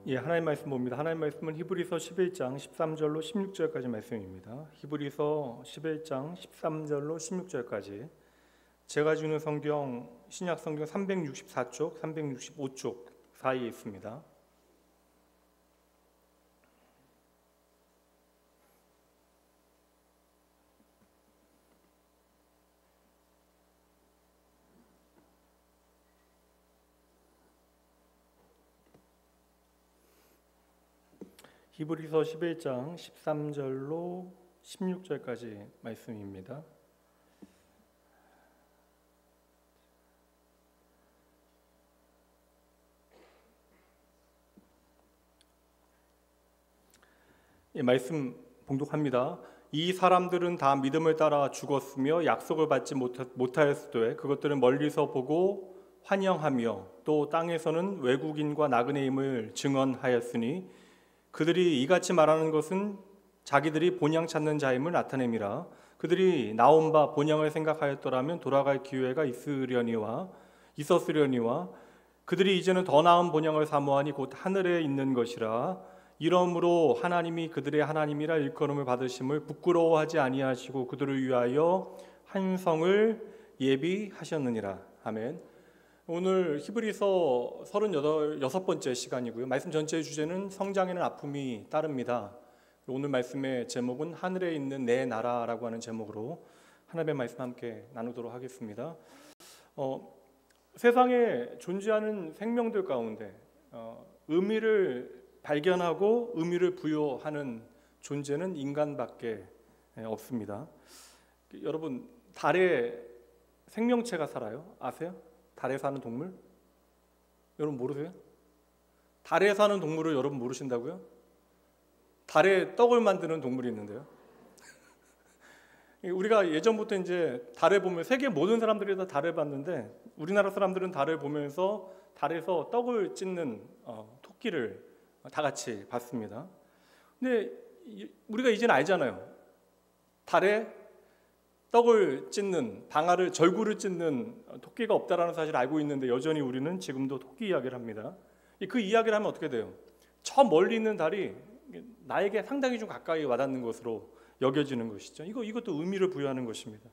예, 하나님 말씀 봅니다. 하나님 말씀은 히브리서 11장 13절로 16절까지 말씀입니다. 히브리서 11장 13절로 16절까지 제가 주는 성경 신약 성경 364쪽, 365쪽 사이에 있습니다. 히브리서 11장 13절로 16절까지 말씀입니다. 예, 말씀 봉독합니다. 이 사람들은 다 믿음을 따라 죽었으며 약속을 받지 못하였으되 그것들은 멀리서 보고 환영하며 또 땅에서는 외국인과 나그네임을 증언하였으니 그들이 이같이 말하는 것은 자기들이 본향 찾는 자임을 나타냄이라. 그들이 나온 바 본향을 생각하였더라면 돌아갈 기회가 있었으려니와 그들이 이제는 더 나은 본향을 사모하니 곧 하늘에 있는 것이라. 이러므로 하나님이 그들의 하나님이라 일컬음을 받으심을 부끄러워하지 아니하시고 그들을 위하여 한 성을 예비하셨느니라. 아멘. 오늘 히브리서 36번째 시간이고요. 말씀 전체의 주제는 성장에는 아픔이 따릅니다. 오늘 말씀의 제목은 하늘에 있는 내 나라라고 하는 제목으로 하나님의 말씀 함께 나누도록 하겠습니다. 세상에 존재하는 생명들 가운데 의미를 발견하고 의미를 부여하는 존재는 인간밖에 없습니다. 여러분, 달에 생명체가 살아요? 아세요? 달에 사는 동물? 여러분 모르세요? 달에 사는 동물을 여러분 모르신다고요? 달에 떡을 만드는 동물이 있는데요. 우리가 예전부터 이제 달에 보면 세계 모든 사람들이 다 달을 봤는데 우리나라 사람들은 달을 보면서 달에서 떡을 찢는 토끼를 다 같이 봤습니다. 근데 우리가 이제는 알잖아요. 달에 떡을 찢는, 절구를 찢는 토끼가 없다라는 사실을 알고 있는데 여전히 우리는 지금도 토끼 이야기를 합니다. 그 이야기를 하면 어떻게 돼요? 저 멀리 있는 달이 나에게 상당히 좀 가까이 와닿는 것으로 여겨지는 것이죠. 이것도 의미를 부여하는 것입니다.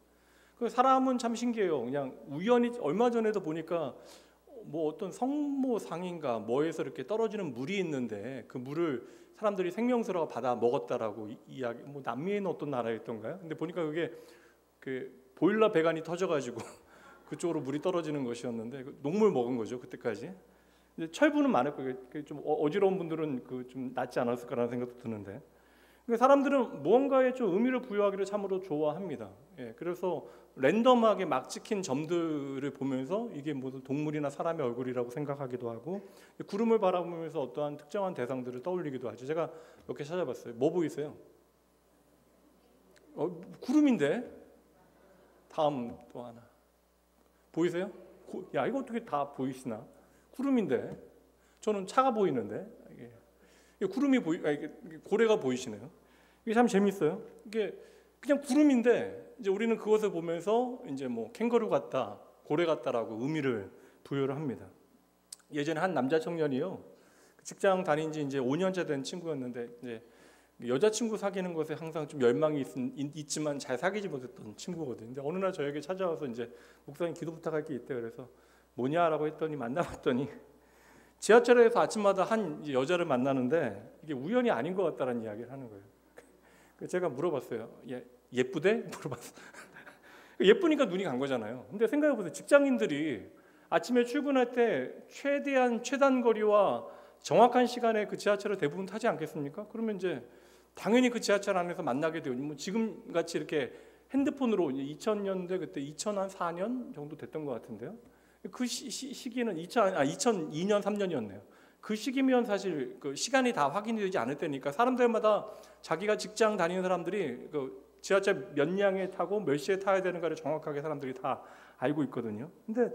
사람은 참 신기해요. 그냥 우연히 얼마 전에도 보니까 뭐 어떤 성모상인가 뭐에서 이렇게 떨어지는 물이 있는데 그 물을 사람들이 생명수라고 받아 먹었다라고 이야기. 뭐 남미에 있는 어떤 나라였던가요? 근데 보니까 그게 그 보일러 배관이 터져가지고 그쪽으로 물이 떨어지는 것이었는데 녹물 먹은 거죠 그때까지. 근데 철분은 많을 거예요. 좀 어지러운 분들은 좀 낫지 않았을까라는 생각도 드는데. 사람들은 무언가에 좀 의미를 부여하기를 참으로 좋아합니다. 예, 그래서 랜덤하게 막 찍힌 점들을 보면서 이게 모두 동물이나 사람의 얼굴이라고 생각하기도 하고 구름을 바라보면서 어떠한 특정한 대상들을 떠올리기도 하죠. 제가 몇 개 찾아봤어요. 뭐 보이세요? 구름인데. 다음 또 하나 보이세요? 야, 이거 어떻게 다 보이시나? 구름인데 저는 차가 보이는데 이게 구름이 이게 고래가 보이시네요. 이게 참 재밌어요. 이게 그냥 구름인데 이제 우리는 그것을 보면서 이제 뭐 캥거루 같다, 고래 같다라고 의미를 부여를 합니다. 예전에 한 남자 청년이요, 직장 다닌 지 이제 5년째 된 친구였는데 이제 여자친구 사귀는 것에 항상 좀 열망이 있지만 잘 사귀지 못했던 친구거든요. 근데 어느 날 저에게 찾아와서 이제 목사님 기도 부탁할 게 있대요. 그래서 뭐냐라고 했더니 만나봤더니 지하철에서 아침마다 한 여자를 만나는데 이게 우연이 아닌 것 같다는 이야기를 하는 거예요. 제가 물어봤어요. 예쁘대? 물어봤어. 예쁘니까 눈이 간 거잖아요. 근데 생각해보세요. 직장인들이 아침에 출근할 때 최대한 최단거리와 정확한 시간에 그 지하철을 대부분 타지 않겠습니까? 그러면 이제 당연히 그 지하철 안에서 만나게 되고, 뭐 지금 같이 이렇게 핸드폰으로 2000년대 그때 2004년 정도 됐던 것 같은데요. 그 시기는 2002년 3년이었네요. 그 시기면 사실 그 시간이 다 확인이 되지 않을 때니까 사람들마다 자기가 직장 다니는 사람들이 그 지하철 몇 량에 타고 몇 시에 타야 되는가를 정확하게 사람들이 다 알고 있거든요. 근데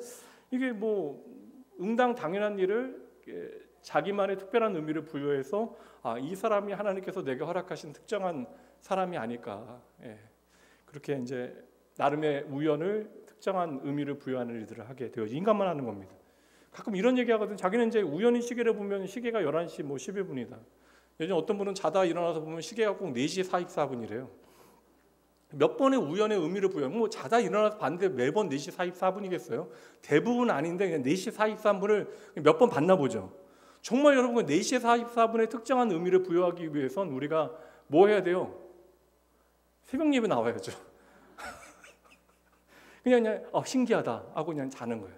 이게 뭐 응당 당연한 일을 자기만의 특별한 의미를 부여해서 이 사람이 하나님께서 내게 허락하신 특정한 사람이 아닐까. 그렇게 이제 나름의 우연을 특정한 의미를 부여하는 일들을 하게 되어지. 인간만 하는 겁니다. 가끔 이런 얘기 하거든. 자기는 이제 우연히 시계를 보면 시계가 11시 뭐 11분이다. 요즘 어떤 분은 자다 일어나서 보면 시계가 꼭 4시 44분이래요. 몇 번의 우연의 의미를 부여하면 뭐 자다 일어나서 봤는데 매번 4시 44분이겠어요? 대부분 아닌데 그냥 4시 43분을 몇 번 봤나 보죠. 정말 여러분 4시 44분에 특정한 의미를 부여하기 위해선 우리가 뭐 해야 돼요? 새벽 예배 나와야죠. 그냥 신기하다 하고 그냥 자는 거예요.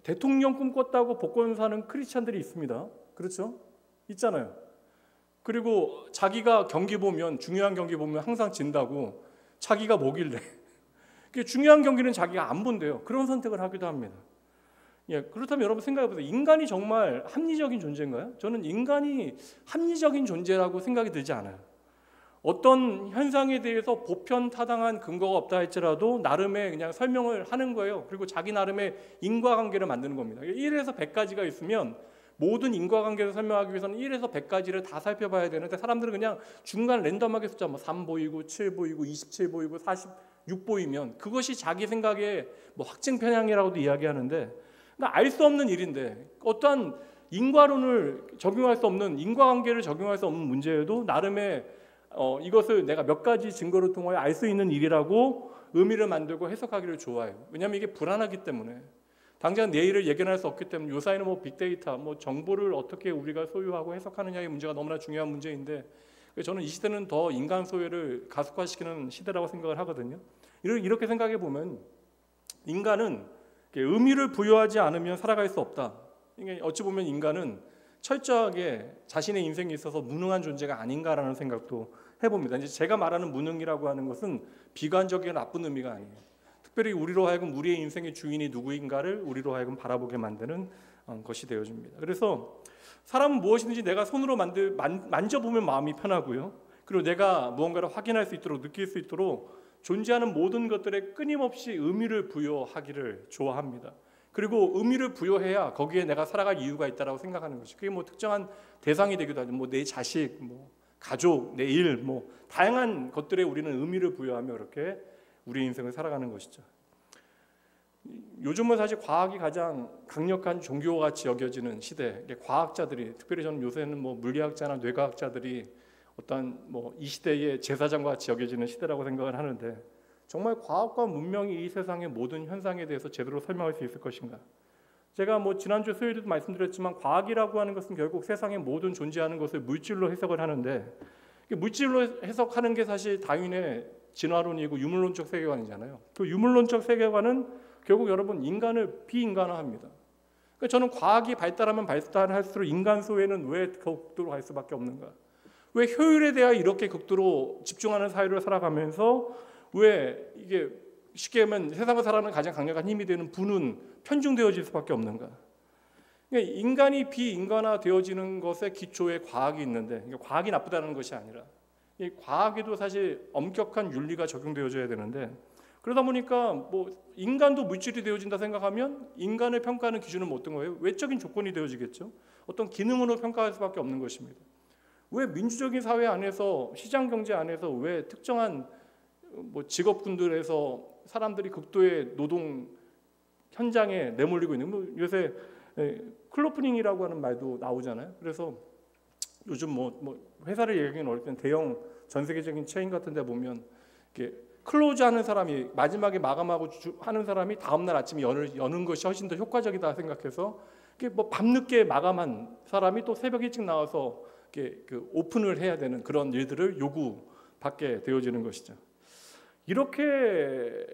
대통령 꿈꿨다고 복권 사는 크리스찬들이 있습니다. 그렇죠? 있잖아요. 그리고 자기가 경기 보면 중요한 경기 보면 항상 진다고 자기가 뭐길래 중요한 경기는 자기가 안 본대요. 그런 선택을 하기도 합니다. 예, 그렇다면 여러분 생각해 보세요. 인간이 정말 합리적인 존재인가요? 저는 인간이 합리적인 존재라고 생각이 들지 않아요. 어떤 현상에 대해서 보편타당한 근거가 없다 할지라도 나름의 그냥 설명을 하는 거예요. 그리고 자기 나름의 인과관계를 만드는 겁니다. 1에서 100까지가 있으면 모든 인과관계를 설명하기 위해서는 1에서 100까지를 다 살펴봐야 되는데 사람들은 그냥 중간 랜덤하게 숫자 3 보이고 7 보이고 27 보이고 46 보이면 그것이 자기 생각의 확증 편향이라고도 이야기하는데 알 수 없는 일인데 어떠한 인과론을 적용할 수 없는 인과관계를 적용할 수 없는 문제에도 나름의 이것을 내가 몇 가지 증거를 통하여 알 수 있는 일이라고 의미를 만들고 해석하기를 좋아해요. 왜냐하면 이게 불안하기 때문에 당장 내일을 예견할 수 없기 때문에 요사이는 빅데이터, 정보를 어떻게 우리가 소유하고 해석하느냐의 문제가 너무나 중요한 문제인데 저는 이 시대는 더 인간 소외를 가속화시키는 시대라고 생각을 하거든요. 이렇게 생각해 보면 인간은 의미를 부여하지 않으면 살아갈 수 없다. 어찌 보면 인간은 철저하게 자신의 인생에 있어서 무능한 존재가 아닌가라는 생각도 해봅니다. 이제 제가 말하는 무능이라고 하는 것은 비관적이고 나쁜 의미가 아니에요. 특별히 우리로 하여금 우리의 인생의 주인이 누구인가를 우리로 하여금 바라보게 만드는 것이 되어줍니다. 그래서 사람은 무엇이든지 내가 손으로 만져보면 마음이 편하고요. 그리고 내가 무언가를 확인할 수 있도록 느낄 수 있도록 존재하는 모든 것들에 끊임없이 의미를 부여하기를 좋아합니다. 그리고 의미를 부여해야 거기에 내가 살아갈 이유가 있다라고 생각하는 것이 그게 특정한 대상이 되기도 하죠. 내 자식, 가족, 내 일, 다양한 것들에 우리는 의미를 부여하며 이렇게 우리 인생을 살아가는 것이죠. 요즘은 사실 과학이 가장 강력한 종교와 같이 여겨지는 시대. 과학자들이 특별히 저는 요새는 물리학자나 뇌과학자들이 어떤 이 시대의 제사장과 같이 여겨지는 시대라고 생각을 하는데 정말 과학과 문명이 이 세상의 모든 현상에 대해서 제대로 설명할 수 있을 것인가? 제가 지난주 수요일에도 말씀드렸지만 과학이라고 하는 것은 결국 세상의 모든 존재하는 것을 물질로 해석을 하는데 물질로 해석하는 게 사실 다윈의 진화론이고 유물론적 세계관이잖아요. 그 유물론적 세계관은 결국 여러분 인간을 비인간화합니다. 그러니까 저는 과학이 발달하면 발달할수록 인간 소외는 왜 극도로 갈 수밖에 없는가? 왜 효율에 대해 이렇게 극도로 집중하는 사회를 살아가면서 왜 이게 쉽게 하면 세상을 살아가는 가장 강력한 힘이 되는 부는 편중되어질 수밖에 없는가? 그러니까 인간이 비인간화 되어지는 것의 기초에 과학이 있는데 과학이 나쁘다는 것이 아니라 이 과학에도 사실 엄격한 윤리가 적용되어져야 되는데 그러다 보니까 인간도 물질이 되어진다 생각하면 인간을 평가하는 기준은 어떤 거예요? 외적인 조건이 되어지겠죠. 어떤 기능으로 평가할 수밖에 없는 것입니다. 왜 민주적인 사회 안에서 시장 경제 안에서 왜 특정한 직업군들에서 사람들이 극도의 노동 현장에 내몰리고 있는 요새 클로프닝이라고 하는 말도 나오잖아요. 그래서 요즘 회사를 얘기하기는 어릴 땐 대형 전 세계적인 체인 같은 데 보면 이렇게 클로즈 하는 사람이 마지막에 마감하고 하는 사람이 다음날 아침에 여는 것이 훨씬 더 효과적이다 생각해서 밤늦게 마감한 사람이 또 새벽 일찍 나와서 오픈을 해야 되는 그런 일들을 요구받게 되어지는 것이죠. 이렇게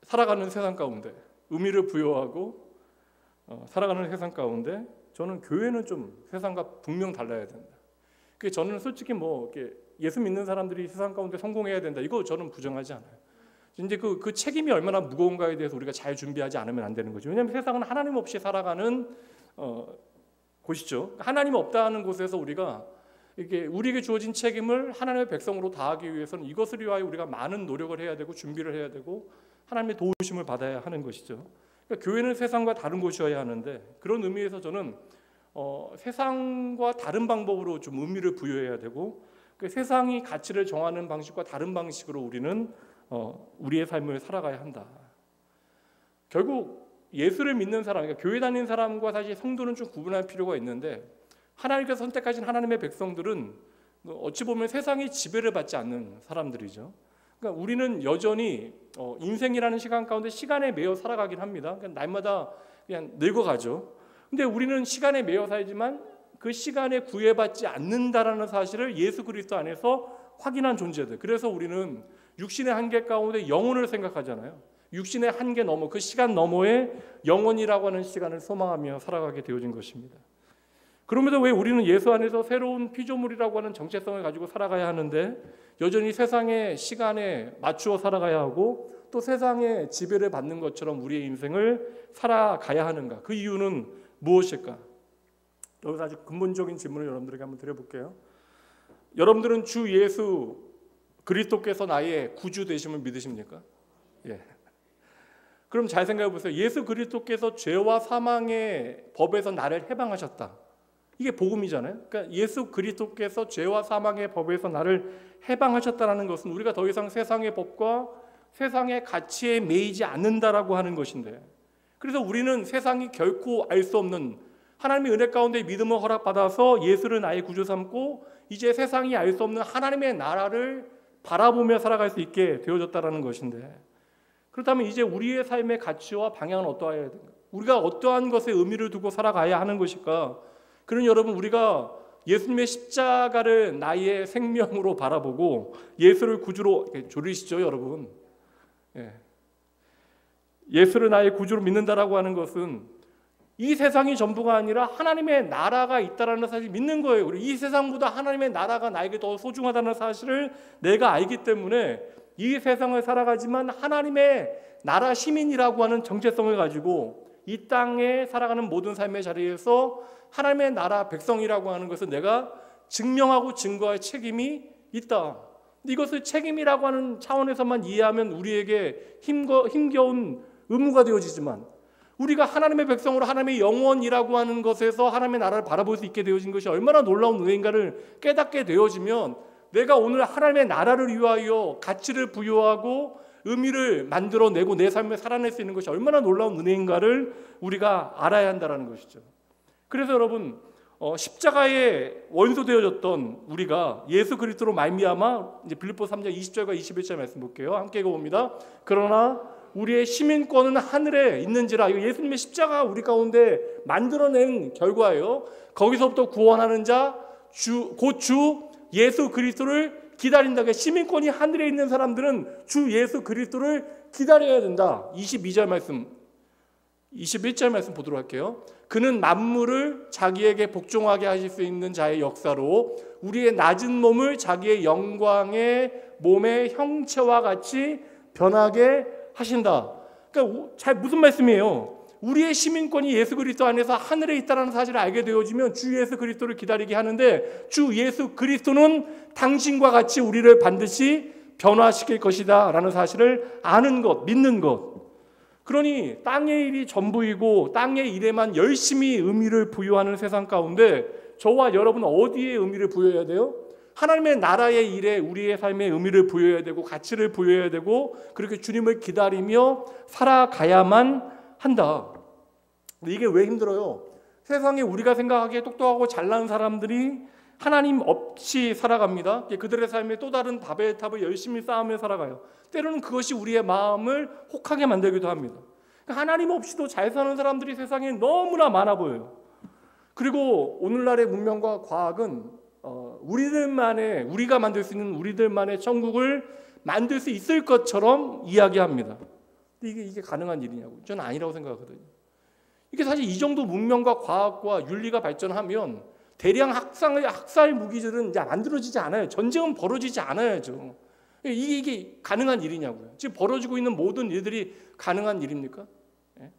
살아가는 세상 가운데 의미를 부여하고 살아가는 세상 가운데 저는 교회는 좀 세상과 분명 달라야 된다. 저는 솔직히 예수 믿는 사람들이 세상 가운데 성공해야 된다. 이거 저는 부정하지 않아요. 이제 그 책임이 얼마나 무거운가에 대해서 우리가 잘 준비하지 않으면 안 되는 거죠. 왜냐하면 세상은 하나님 없이 살아가는 곳이죠. 하나님 없다는 곳에서 우리가 이게 우리에게 주어진 책임을 하나님의 백성으로 다하기 위해서는 이것을 위하여 우리가 많은 노력을 해야 되고 준비를 해야 되고 하나님의 도우심을 받아야 하는 것이죠. 그러니까 교회는 세상과 다른 곳이어야 하는데 그런 의미에서 저는 세상과 다른 방법으로 좀 의미를 부여해야 되고 세상이 가치를 정하는 방식과 다른 방식으로 우리는 우리의 삶을 살아가야 한다. 결국 예수를 믿는 사람, 그러니까 교회 다니는 사람과 사실 성도는 좀 구분할 필요가 있는데, 하나님께서 선택하신 하나님의 백성들은 어찌 보면 세상의 지배를 받지 않는 사람들이죠. 그러니까 우리는 여전히 인생이라는 시간 가운데 시간에 매여 살아가긴 합니다. 그러니까 날마다 그냥 늙어가죠. 근데 우리는 시간에 매여 살지만 그 시간에 구애받지 않는다라는 사실을 예수 그리스도 안에서 확인한 존재들. 그래서 우리는 육신의 한계 가운데 영혼을 생각하잖아요. 육신의 한계 너머, 그 시간 너머에 영혼이라고 하는 시간을 소망하며 살아가게 되어진 것입니다. 그럼에도 왜 우리는 예수 안에서 새로운 피조물이라고 하는 정체성을 가지고 살아가야 하는데 여전히 세상의 시간에 맞추어 살아가야 하고 또 세상의 지배를 받는 것처럼 우리의 인생을 살아가야 하는가? 그 이유는 무엇일까? 여기서 아주 근본적인 질문을 여러분들에게 한번 드려볼게요. 여러분들은 주 예수 그리스도께서 나의 구주 되심을 믿으십니까? 예. 그럼 잘 생각해 보세요. 예수 그리스도께서 죄와 사망의 법에서 나를 해방하셨다. 이게 복음이잖아요. 그러니까 예수 그리스도께서 죄와 사망의 법에서 나를 해방하셨다는 것은 우리가 더 이상 세상의 법과 세상의 가치에 매이지 않는다라고 하는 것인데, 그래서 우리는 세상이 결코 알 수 없는 하나님의 은혜 가운데 믿음을 허락받아서 예수를 나의 구주 삼고 이제 세상이 알 수 없는 하나님의 나라를 바라보며 살아갈 수 있게 되어졌다는 것인데, 그렇다면 이제 우리의 삶의 가치와 방향은 어떠해야 되는가? 우리가 어떠한 것에 의미를 두고 살아가야 하는 것일까? 그런 여러분, 우리가 예수님의 십자가를 나의 생명으로 바라보고 예수를 구주로, 졸리시죠 여러분? 예수를 나의 구주로 믿는다라고 하는 것은 이 세상이 전부가 아니라 하나님의 나라가 있다라는 사실을 믿는 거예요. 이 세상보다 하나님의 나라가 나에게 더 소중하다는 사실을 내가 알기 때문에 이 세상을 살아가지만 하나님의 나라 시민이라고 하는 정체성을 가지고 이 땅에 살아가는 모든 삶의 자리에서 하나님의 나라 백성이라고 하는 것을 내가 증명하고 증거할 책임이 있다. 이것을 책임이라고 하는 차원에서만 이해하면 우리에게 힘겨운 의무가 되어지지만, 우리가 하나님의 백성으로 하나님의 영원이라고 하는 것에서 하나님의 나라를 바라볼 수 있게 되어진 것이 얼마나 놀라운 은혜인가를 깨닫게 되어지면, 내가 오늘 하나님의 나라를 위하여 가치를 부여하고 의미를 만들어내고 내 삶을 살아낼 수 있는 것이 얼마나 놀라운 은혜인가를 우리가 알아야 한다는 것이죠. 그래서 여러분, 십자가에 원소되어졌던 우리가 예수 그리스도로 말미암아, 이제 빌립보 3장 20절과 21절 말씀 볼게요. 함께 읽어봅니다. 그러나 우리의 시민권은 하늘에 있는지라. 이거 예수님의 십자가 우리 가운데 만들어낸 결과예요. 거기서부터 구원하는 자, 곧 주 예수 그리스도를 기다린다. 시민권이 하늘에 있는 사람들은 주 예수 그리스도를 기다려야 된다. 22절 말씀, 21절 말씀 보도록 할게요. 그는 만물을 자기에게 복종하게 하실 수 있는 자의 역사로 우리의 낮은 몸을 자기의 영광의 몸의 형체와 같이 변하게 하신다. 그러니까 무슨 말씀이에요? 우리의 시민권이 예수 그리스도 안에서 하늘에 있다는 사실을 알게 되어지면 주 예수 그리스도를 기다리게 하는데, 주 예수 그리스도는 당신과 같이 우리를 반드시 변화시킬 것이다 라는 사실을 아는 것, 믿는 것. 그러니 땅의 일이 전부이고 땅의 일에만 열심히 의미를 부여하는 세상 가운데 저와 여러분은 어디에 의미를 부여해야 돼요? 하나님의 나라의 일에 우리의 삶에 의미를 부여해야 되고 가치를 부여해야 되고 그렇게 주님을 기다리며 살아가야만 한다. 근데 이게 왜 힘들어요? 세상에 우리가 생각하기에 똑똑하고 잘난 사람들이 하나님 없이 살아갑니다. 그들의 삶에 또 다른 바벨탑을 열심히 쌓으며 살아가요. 때로는 그것이 우리의 마음을 혹하게 만들기도 합니다. 하나님 없이도 잘 사는 사람들이 세상에 너무나 많아 보여요. 그리고 오늘날의 문명과 과학은 우리가 만들 수 있는 우리들만의 천국을 만들 수 있을 것처럼 이야기합니다. 근데 이게 가능한 일이냐고? 저는 아니라고 생각하거든요. 이게 사실 이 정도 문명과 과학과 윤리가 발전하면 대량 학살 무기들은 이제 만들어지지 않아요. 전쟁은 벌어지지 않아야죠. 이게 가능한 일이냐고요. 지금 벌어지고 있는 모든 일들이 가능한 일입니까? 예?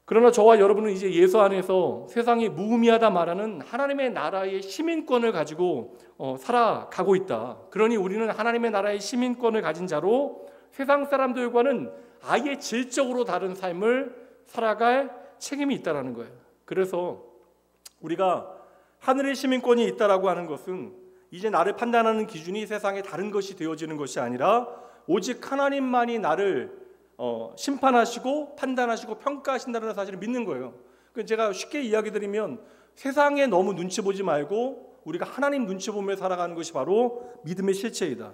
그러나 저와 여러분은 이제 예수 안에서 세상이 무의미하다 말하는 하나님의 나라의 시민권을 가지고 살아가고 있다. 그러니 우리는 하나님의 나라의 시민권을 가진 자로 세상 사람들과는 아예 질적으로 다른 삶을 살아갈 책임이 있다는 거예요. 그래서 우리가 하늘의 시민권이 있다라고 하는 것은 이제 나를 판단하는 기준이 세상에 다른 것이 되어지는 것이 아니라 오직 하나님만이 나를 심판하시고 판단하시고 평가하신다는 사실을 믿는 거예요. 그러니까 제가 쉽게 이야기 드리면 세상에 너무 눈치 보지 말고 우리가 하나님 눈치 보며 살아가는 것이 바로 믿음의 실체이다.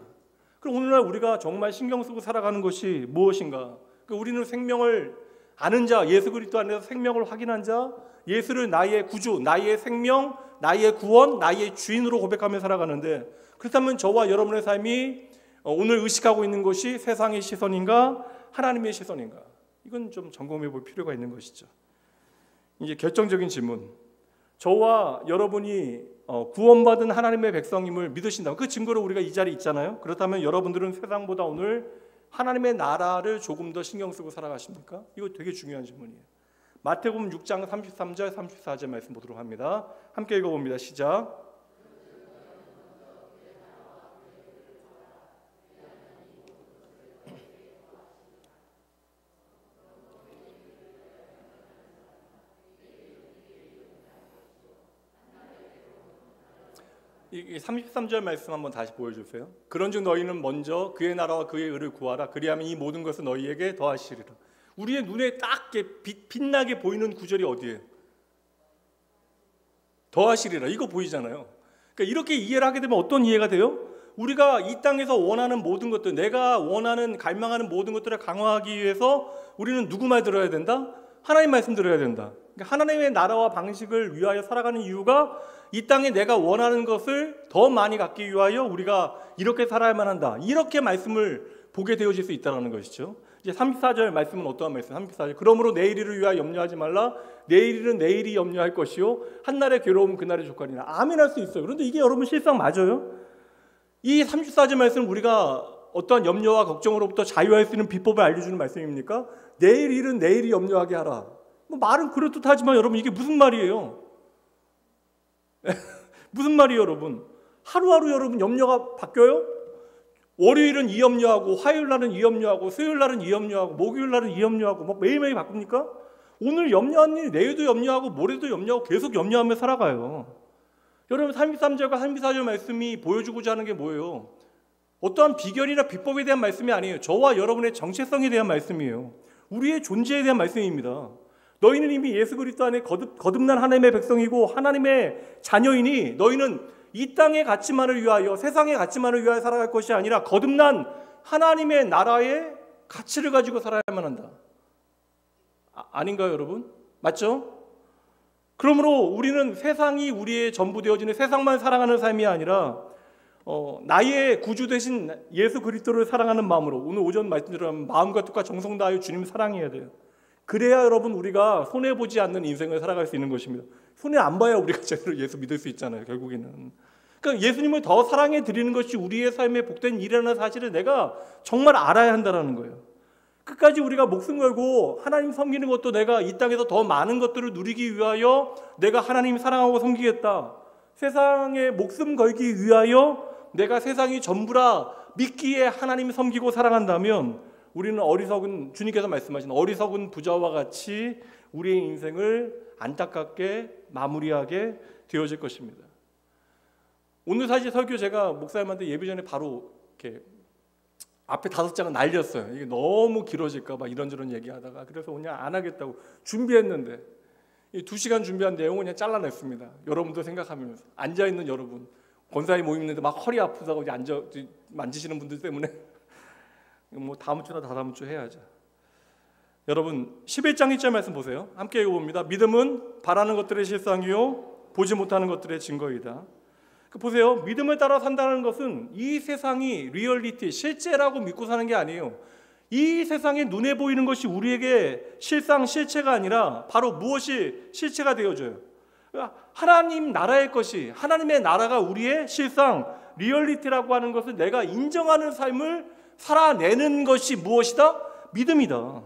그럼 오늘날 우리가 정말 신경 쓰고 살아가는 것이 무엇인가? 그러니까 우리는 생명을 아는 자, 예수 그리스도 안에서 생명을 확인한 자, 예수를 나의 구주, 나의 생명, 나의 구원, 나의 주인으로 고백하며 살아가는데, 그렇다면 저와 여러분의 삶이 오늘 의식하고 있는 것이 세상의 시선인가 하나님의 시선인가? 이건 좀 점검해 볼 필요가 있는 것이죠. 이제 결정적인 질문. 저와 여러분이 구원받은 하나님의 백성임을 믿으신다면 그 증거로 우리가 이 자리에 있잖아요. 그렇다면 여러분들은 세상보다 오늘 하나님의 나라를 조금 더 신경 쓰고 살아가십니까? 이거 되게 중요한 질문이에요. 마태복음 6장 33절 34절 말씀 보도록 합니다. 함께 읽어봅니다. 시작. 이 33절 말씀 한번 다시 보여주세요. 그런즉 너희는 먼저 그의 나라와 그의 의를 구하라. 그리하면 이 모든 것을 너희에게 더하시리라. 우리의 눈에 딱 빛나게 보이는 구절이 어디예요? 더하시리라. 이거 보이잖아요. 그러니까 이렇게 이해를 하게 되면 어떤 이해가 돼요? 우리가 이 땅에서 원하는 모든 것들, 내가 원하는 갈망하는 모든 것들을 강화하기 위해서 우리는 누구 말 들어야 된다? 하나님 말씀 들어야 된다. 그러니까 하나님의 나라와 방식을 위하여 살아가는 이유가 이 땅에 내가 원하는 것을 더 많이 갖기 위하여 우리가 이렇게 살아야만 한다. 이렇게 말씀을 보게 되어질 수 있다는 것이죠. 이제 34절 말씀은 어떠한 말씀? 34절. 그러므로 내일을 위하여 염려하지 말라. 내일은 내일이 염려할 것이요 한날의 괴로움은 그날의 족하리라. 아멘 할 수 있어요. 그런데 이게 여러분 실상 맞아요? 이 34절 말씀은 우리가 어떠한 염려와 걱정으로부터 자유할 수 있는 비법을 알려주는 말씀입니까? 내일 일은 내일이 염려하게 하라. 뭐 말은 그럴듯하지만 여러분 이게 무슨 말이에요? 무슨 말이에요, 여러분? 하루하루 여러분 염려가 바뀌어요? 월요일은 이 염려하고, 화요일 날은 이 염려하고, 수요일 날은 이 염려하고, 목요일 날은 이 염려하고, 뭐 매일매일 바꿉니까? 오늘 염려한 일, 내일도 염려하고, 모레도 염려하고, 계속 염려하며 살아가요. 여러분 33절과 34절 말씀이 보여주고자 하는 게 뭐예요? 어떠한 비결이나 비법에 대한 말씀이 아니에요. 저와 여러분의 정체성에 대한 말씀이에요. 우리의 존재에 대한 말씀입니다. 너희는 이미 예수 그리스도 안에 거듭난 하나님의 백성이고 하나님의 자녀이니 너희는 이 땅의 가치만을 위하여 세상의 가치만을 위하여 살아갈 것이 아니라 거듭난 하나님의 나라의 가치를 가지고 살아야만 한다. 아닌가요, 여러분? 맞죠? 그러므로 우리는 세상이 우리의 전부 되어지는 세상만 사랑하는 삶이 아니라 나의 구주 되신 예수 그리스도를 사랑하는 마음으로 오늘 오전 말씀드린 마음과 뜻과 정성 다하여 주님 사랑해야 돼요. 그래야 여러분 우리가 손해보지 않는 인생을 살아갈 수 있는 것입니다. 손해 안 봐야 우리가 제대로 예수 믿을 수 있잖아요. 결국에는. 그러니까 예수님을 더 사랑해 드리는 것이 우리의 삶에 복된 일이라는 사실을 내가 정말 알아야 한다는 거예요. 끝까지 우리가 목숨 걸고 하나님 섬기는 것도 내가 이 땅에서 더 많은 것들을 누리기 위하여 내가 하나님 사랑하고 섬기겠다. 세상에 목숨 걸기 위하여 내가 세상이 전부라 믿기에 하나님 섬기고 사랑한다면 우리는 어리석은, 주님께서 말씀하신 어리석은 부자와 같이 우리의 인생을 안타깝게 마무리하게 되어질 것입니다. 오늘 사실 설교 제가 목사님한테 예배 전에 바로 이렇게 앞에 5장은 날렸어요. 이게 너무 길어질까 봐 이런저런 얘기하다가 그래서 그냥 안 하겠다고 준비했는데 이 2시간 준비한 내용을 그냥 잘라냈습니다. 여러분도 생각하면서 앉아있는 여러분, 권사님 모임 있는데 막 허리 아프다고 만지시는 분들 때문에 뭐 다음 주나 다다음 주 해야죠. 여러분 11장 1절 말씀 보세요. 함께 읽어봅니다. 믿음은 바라는 것들의 실상이요 보지 못하는 것들의 증거이다. 보세요. 믿음을 따라 산다는 것은 이 세상이 리얼리티, 실제라고 믿고 사는 게 아니에요. 이 세상에 눈에 보이는 것이 우리에게 실상, 실체가 아니라 바로 무엇이 실체가 되어져요. 하나님 나라의 것이, 하나님의 나라가 우리의 실상, 리얼리티라고 하는 것을 내가 인정하는 삶을 살아내는 것이 무엇이다? 믿음이다.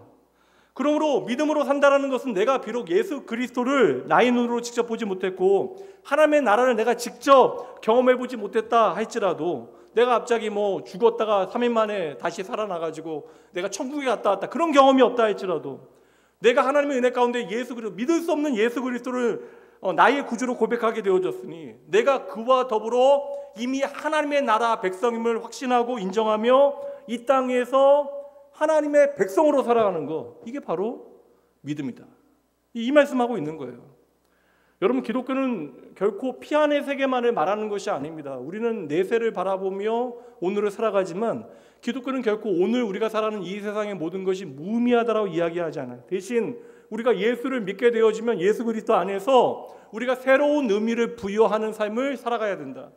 그러므로 믿음으로 산다는 것은 내가 비록 예수 그리스도를 나의 눈으로 직접 보지 못했고 하나님의 나라를 내가 직접 경험해보지 못했다 할지라도 내가 갑자기 뭐 죽었다가 3일 만에 다시 살아나가지고 내가 천국에 갔다 왔다 그런 경험이 없다 할지라도 내가 하나님의 은혜 가운데 예수 그리스도, 믿을 수 없는 예수 그리스도를 나의 구주로 고백하게 되어졌으니 내가 그와 더불어 이미 하나님의 나라 백성임을 확신하고 인정하며 이 땅에서 하나님의 백성으로 살아가는 거, 이게 바로 믿음이다. 이 말씀하고 있는 거예요. 여러분, 기독교는 결코 피안의 세계만을 말하는 것이 아닙니다. 우리는 내세를 바라보며 오늘을 살아가지만 기독교는 결코 오늘 우리가 살아가는 이 세상의 모든 것이 무의미하다라고 이야기하지 않아요. 대신 우리가 예수를 믿게 되어지면 예수 그리스도 안에서 우리가 새로운 의미를 부여하는 삶을 살아가야 된다.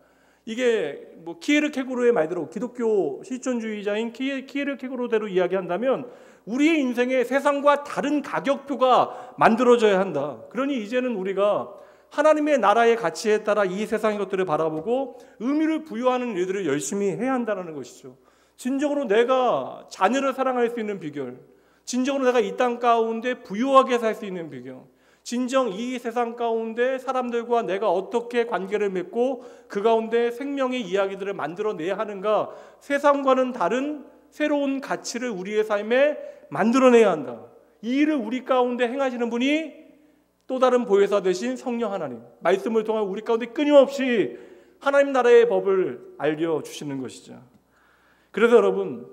이게 뭐 키에르케고르의 말대로, 기독교 실존주의자인 키에르케고르대로 이야기한다면 우리의 인생에 세상과 다른 가격표가 만들어져야 한다. 그러니 이제는 우리가 하나님의 나라의 가치에 따라 이 세상의 것들을 바라보고 의미를 부여하는 일들을 열심히 해야 한다는 것이죠. 진정으로 내가 자녀를 사랑할 수 있는 비결, 진정으로 내가 이 땅 가운데 부유하게 살 수 있는 비결, 진정 이 세상 가운데 사람들과 내가 어떻게 관계를 맺고 그 가운데 생명의 이야기들을 만들어내야 하는가, 세상과는 다른 새로운 가치를 우리의 삶에 만들어내야 한다. 이 일을 우리 가운데 행하시는 분이 또 다른 보혜사 되신 성령 하나님, 말씀을 통해 우리 가운데 끊임없이 하나님 나라의 법을 알려주시는 것이죠. 그래서 여러분,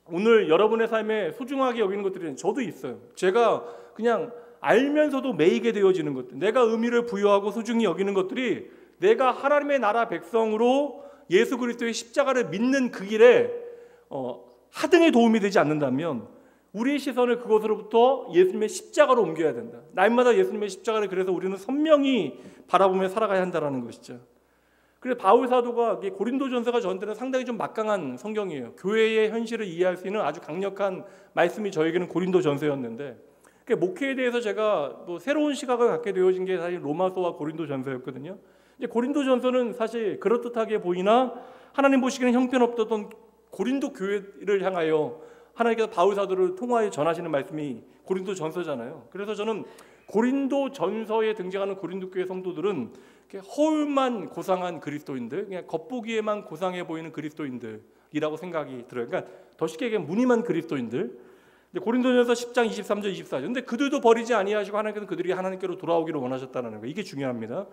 오늘 여러분의 삶에 소중하게 여기는 것들이 저도 있어요. 제가 그냥 알면서도 매이게 되어지는 것들, 내가 의미를 부여하고 소중히 여기는 것들이 내가 하나님의 나라 백성으로 예수 그리스도의 십자가를 믿는 그 길에 하등에 도움이 되지 않는다면 우리의 시선을 그것으로부터 예수님의 십자가로 옮겨야 된다. 날마다 예수님의 십자가를 그래서 우리는 선명히 바라보며 살아가야 한다는 것이죠. 그래서 바울 사도가 고린도전서가 저한테는 상당히 좀 막강한 성경이에요. 교회의 현실을 이해할 수 있는 아주 강력한 말씀이 저에게는 고린도전서였는데, 목회에 대해서 제가 뭐 새로운 시각을 갖게 되어진 게 사실 로마서와 고린도전서였거든요. 이제 고린도전서는 사실 그럴듯하게 보이나 하나님 보시기에는 형편없던 고린도 교회를 향하여 하나님께서 바울 사도를 통하여 전하시는 말씀이 고린도전서잖아요. 그래서 저는 고린도전서에 등장하는 고린도 교회 성도들은 허울만 고상한 그리스도인들, 그냥 겉보기에만 고상해 보이는 그리스도인들이라고 생각이 들어요. 그러니까 더 쉽게 얘기하면 무늬만 그리스도인들. 고린도전서 10장 23절 24절. 근데 그들도 버리지 아니하시고 하나님께서 그들이 하나님께로 돌아오기를 원하셨다는 거예요. 이게 중요합니다.